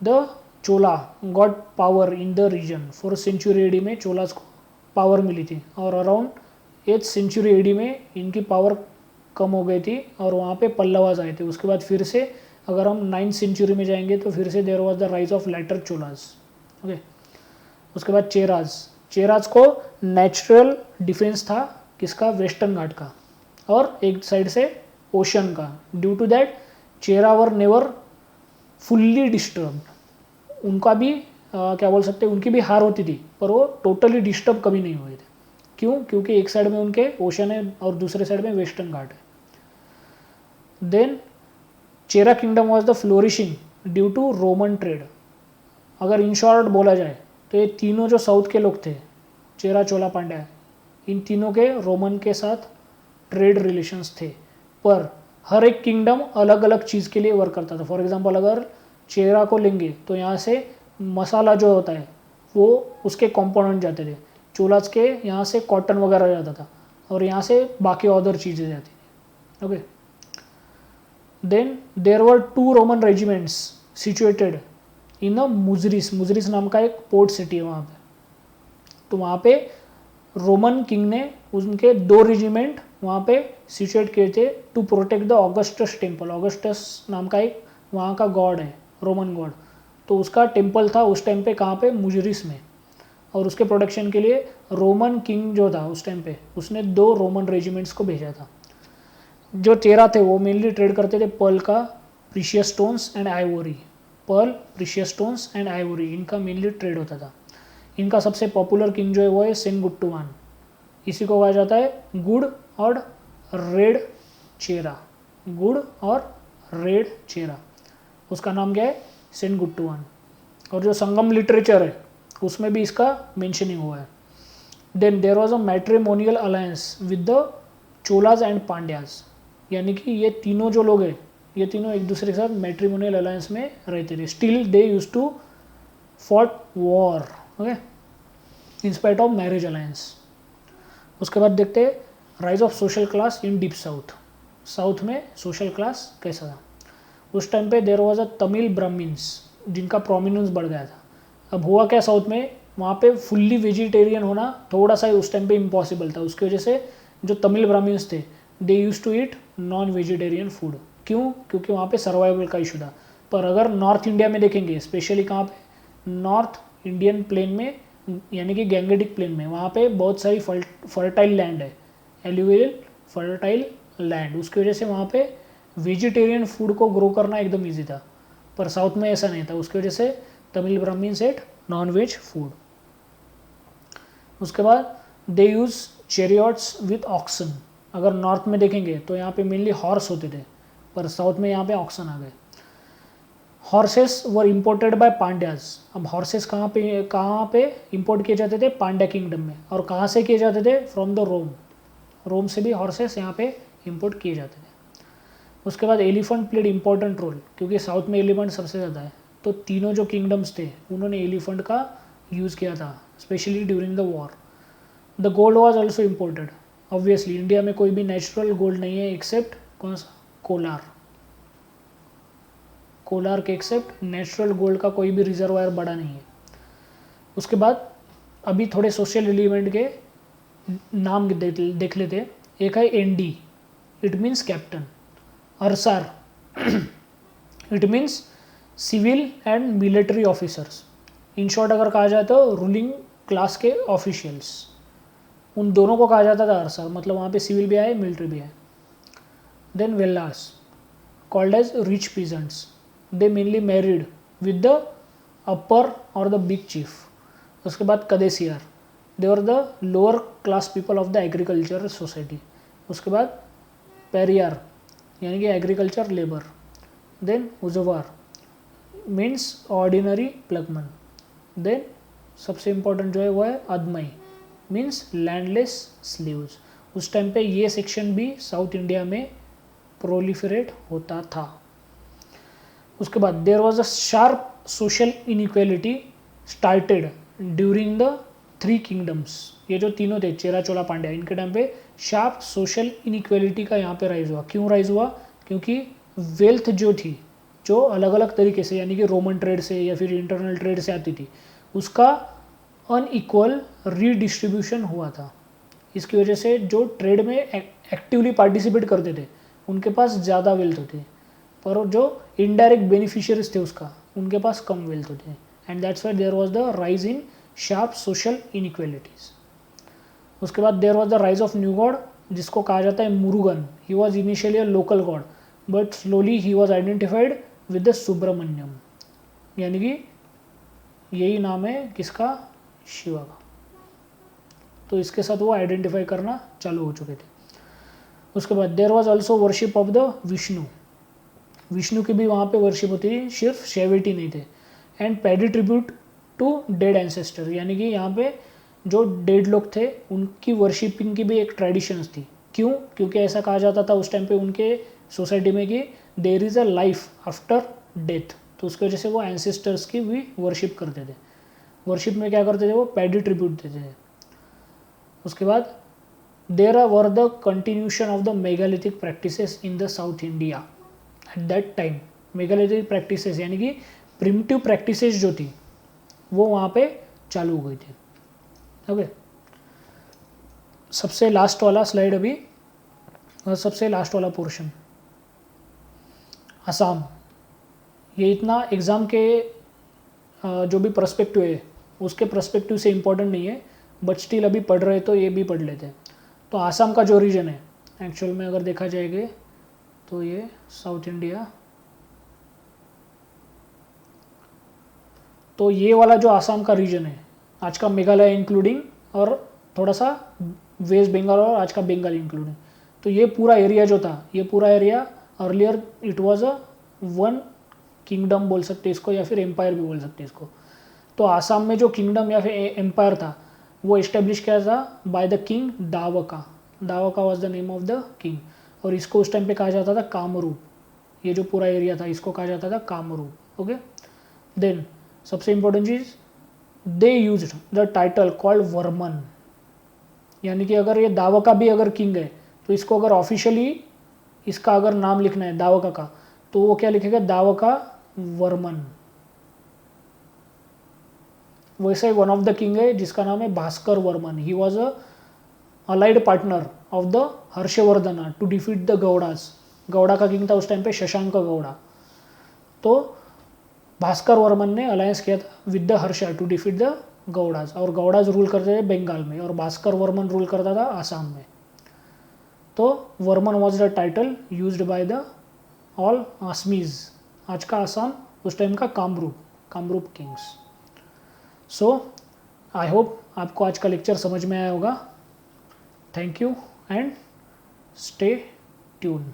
the Chola got power in the region. 4th century AD में चोलास को पावर मिली थी और अराउंड 8th सेंचुरी एडी में इनकी पावर कम हो गई थी और वहाँ पे पल्लवास आए थे. उसके बाद फिर से अगर हम 9th सेंचुरी में जाएंगे तो फिर से there was the rise of later Cholas. Okay. उसके बाद चेराज. चेराज को नेचुरल डिफेंस था किसका? वेस्टर्न घाट का और एक साइड से ओशन का. Due to that Chera were never fully disturbed. उनका भी क्या बोल सकते हैं, उनकी भी हार होती थी पर वो टोटली डिस्टर्ब कभी नहीं हुए थे. क्यों? क्योंकि एक साइड में उनके ओशन है और दूसरे साइड में वेस्टर्न घाट है. Then Chera kingdom was the flourishing due to Roman trade. अगर इन शॉर्ट बोला जाए तो ये तीनों जो साउथ के लोग थे, चेरा, चोला, पांड्या, इन तीनों के रोमन के साथ ट्रेड रिलेशंस थे. पर हर एक किंगडम अलग अलग चीज़ के लिए वर्क करता था. फॉर एग्जांपल अगर चेरा को लेंगे तो यहाँ से मसाला जो होता है वो उसके कंपोनेंट जाते थे. चोलास के यहाँ से कॉटन वगैरह जाता था और यहाँ से बाकी अदर चीज़ें जाती थी. Okay. Then there were 2 Roman regiments situated in a Muziris. Muziris नाम का एक पोर्ट सिटी है वहाँ पे. तो वहाँ पे रोमन किंग ने उनके 2 रेजिमेंट वहाँ पे सिचुएट किए थे to protect the Augustus temple. Augustus नाम का एक वहाँ का गॉड है, रोमन गॉड. तो उसका टेम्पल था उस टाइम पे कहाँ पे? मुजरिस में. और उसके प्रोटेक्शन के लिए रोमन किंग जो था उस टाइम पे उसने 2 रोमन रेजिमेंट्स को भेजा था. जो चेरा थे वो मेनली ट्रेड करते थे पर्ल का, precious stones and ivory. Pearl, precious stones and ivory, इनका मेनली ट्रेड होता था. इनका सबसे पॉपुलर किंग जो है वो है सेनगुट्टुवान. इसी को कहा जाता है गुड और रेड चेरा. गुड और रेड चेरा, उसका नाम क्या है? सेनगुट्टुवान. और जो संगम लिटरेचर है उसमें भी इसका मेंशनिंग हुआ है. Then there was a matrimonial alliance with the Cholas and Pandyas. यानी कि ये तीनों जो लोग हैं ये तीनों एक दूसरे के साथ मैट्रिमोनियल अलायंस में रहते थे. Still they use to fought war. Okay. In spite of marriage alliance. उसके बाद देखते हैं rise of social class in deep south. South में सोशल क्लास कैसा था? उस टाइम पे there was a Tamil Brahmins जिनका प्रोमिनेंस बढ़ गया था. अब हुआ क्या साउथ में, वहाँ पे फुल्ली वेजिटेरियन होना थोड़ा सा उस टाइम पे इम्पॉसिबल था. उसकी वजह से जो तमिल ब्राह्मिन्स थे they use to eat non vegetarian food. क्यों? क्योंकि वहाँ पे सर्वाइवल का इशू था. पर अगर नॉर्थ इंडिया में देखेंगे, स्पेशली कहाँ पे? नॉर्थ इंडियन प्लेन में, यानी कि गैंगेटिक प्लेन में, वहाँ पे बहुत सारी फर्टाइल लैंड है, एल्यूवियल फर्टाइल लैंड. उसकी वजह से वहाँ पे वेजिटेरियन फूड को ग्रो करना एकदम ईजी था. पर साउथ में ऐसा नहीं था. उसकी वजह से Tamil Brahmins ate non veg food. उसके बाद they use chariots with oxen. अगर नॉर्थ में देखेंगे तो यहाँ पे मेनली हॉर्स होते थे, पर साउथ में यहाँ पे ऑक्सन आ गए. हॉर्सेस वर इम्पोर्टेड बाय पांड्याज. अब हॉर्सेस कहाँ पे इंपोर्ट किए जाते थे? पांड्या किंगडम में. और कहाँ से किए जाते थे? फ्रॉम द रोम. रोम से भी हॉर्सेस यहाँ पे इंपोर्ट किए जाते थे. उसके बाद एलिफेंट प्लेड इंपॉर्टेंट रोल, क्योंकि साउथ में एलिफेंट सबसे ज़्यादा है. तो तीनों जो किंगडम्स थे उन्होंने एलिफेंट का यूज़ किया था, specially during the war. The gold was also imported. Obviously India में कोई भी नेचुरल गोल्ड नहीं है एक्सेप्ट कौन सा? कोलार. कोलार के एक्सेप्ट नेचुरल गोल्ड का कोई भी रिजर्वायर बड़ा नहीं है. उसके बाद अभी थोड़े सोशल एलिमेंट के नाम देख लेते. एक है enadi, it means captain. Arasar, it means civil and military officers. In short अगर कहा जाए तो रूलिंग क्लास के ऑफिशियल्स, उन दोनों को कहा जाता था अरसर, मतलब वहाँ पे सिविल भी आए मिलिट्री भी आए. Then Vellars called as rich peasants, they mainly married with the upper और द बिग चीफ. उसके बाद kadaisiyar, they were the lower class people of the agriculture society. उसके बाद पेरियार यानी कि agriculture labour. Then uzhavar means ordinary ploughman. Then सबसे important जो है वो है अदमई मीन्स लैंडलेस स्लीव्स. उस टाइम पे ये सेक्शन भी साउथ इंडिया में प्रोलिफरेट होता था. उसके बाद there was a sharp social inequality started during the 3 kingdoms. ये जो तीनों थे चेरा चोला पांड्या, इनके टाइम पे शार्प सोशल इनइक्वालिटी का यहाँ पे राइज हुआ. क्यों राइज हुआ? क्योंकि वेल्थ जो थी, जो अलग अलग तरीके से यानी कि रोमन ट्रेड से या फिर इंटरनल ट्रेड से आती थी, उसका अनइक्वल रीडिस्ट्रीब्यूशन हुआ था. इसकी वजह से जो ट्रेड में एक्टिवली पार्टिसिपेट करते थे उनके पास ज़्यादा वेल्थ होती है, पर जो इनडायरेक्ट बेनिफिशियरीज थे उसका उनके पास कम वेल्थ होती है. And that's why there was the rise in sharp social inequalities. उसके बाद there was the rise of new god जिसको कहा जाता है Murugan. He was initially a local god but slowly he was identified with the Subramanyam, यानी कि यही नाम है किसका? शिवा का. तो इसके साथ वो आइडेंटिफाई करना चालू हो चुके थे. उसके बाद there was also worship of the Vishnu. Vishnu की भी वहाँ पे वर्शिप होती थी, सिर्फ शेविटी नहीं थे. And paid tribute to dead ancestor, यानी कि यहाँ पे जो डेड लोग थे उनकी वर्शिपिंग की भी एक ट्रेडिशंस थी. क्यों? क्योंकि ऐसा कहा जाता था उस टाइम पे उनके सोसाइटी में कि there is a life after death. तो उसकी वजह से वो एंसेस्टर्स की भी वर्शिप करते थे. वर्शिप में क्या करते थे? वो पैडी ट्रिब्यूट देते थे. उसके बाद there were the continuation of the megalithic practices in the south India at that time. Megalithic practices यानी कि प्रिमिटिव प्रैक्टिसेस जो थी वो वहाँ पे चालू हो गई थी. ओके, सबसे लास्ट वाला स्लाइड अभी, और सबसे लास्ट वाला पोर्शन असम. ये इतना एग्ज़ाम के जो भी पर्सपेक्टिव है उसके पर्सपेक्टिव से इम्पोर्टेंट नहीं है, बट स्टिल अभी पढ़ रहे तो ये भी पढ़ लेते हैं. तो आसाम का जो रीजन है एक्चुअल में अगर देखा जाएगा तो ये साउथ इंडिया, तो ये वाला जो आसाम का रीजन है आज का मेघालय इंक्लूडिंग और थोड़ा सा वेस्ट बंगाल और आज का बंगाल इंक्लूडिंग, तो ये पूरा एरिया जो था, ये पूरा area earlier it was a one kingdom बोल सकते इसको या फिर एम्पायर भी बोल सकते इसको. तो आसाम में जो किंगडम या फिर एम्पायर था वो इस्टेब्लिश किया था by the king Davaka. Davaka was the name of the king. और इसको उस टाइम पे कहा जाता था कामरूप. ये जो पूरा एरिया था इसको कहा जाता था कामरूप. ओके, देन सबसे important cheese, they used the title called Varman. यानी कि अगर ये दावका भी अगर किंग है तो इसको अगर ऑफिशियली इसका अगर नाम लिखना है दावका का, तो वो क्या लिखेगा? दावका वर्मन. वैसे ही वन ऑफ द किंग है जिसका नाम है Bhaskar Varman. He was a allied partner of the Harshavardhana to defeat the Gaudas. Gauda का किंग था उस टाइम पे शशांक गौड़ा. तो भास्कर वर्मन ने अलायंस किया था with the Harsha to defeat the Gaudas. और गौड़ास रूल करते थे बंगाल में और भास्कर वर्मन रूल करता था आसाम में. तो Varman was the title used by the all आसमीज. आज का आसाम उस टाइम का Kamrup Kings. So I hope आपको आज का लेक्चर समझ में आया होगा. Thank you and stay tune.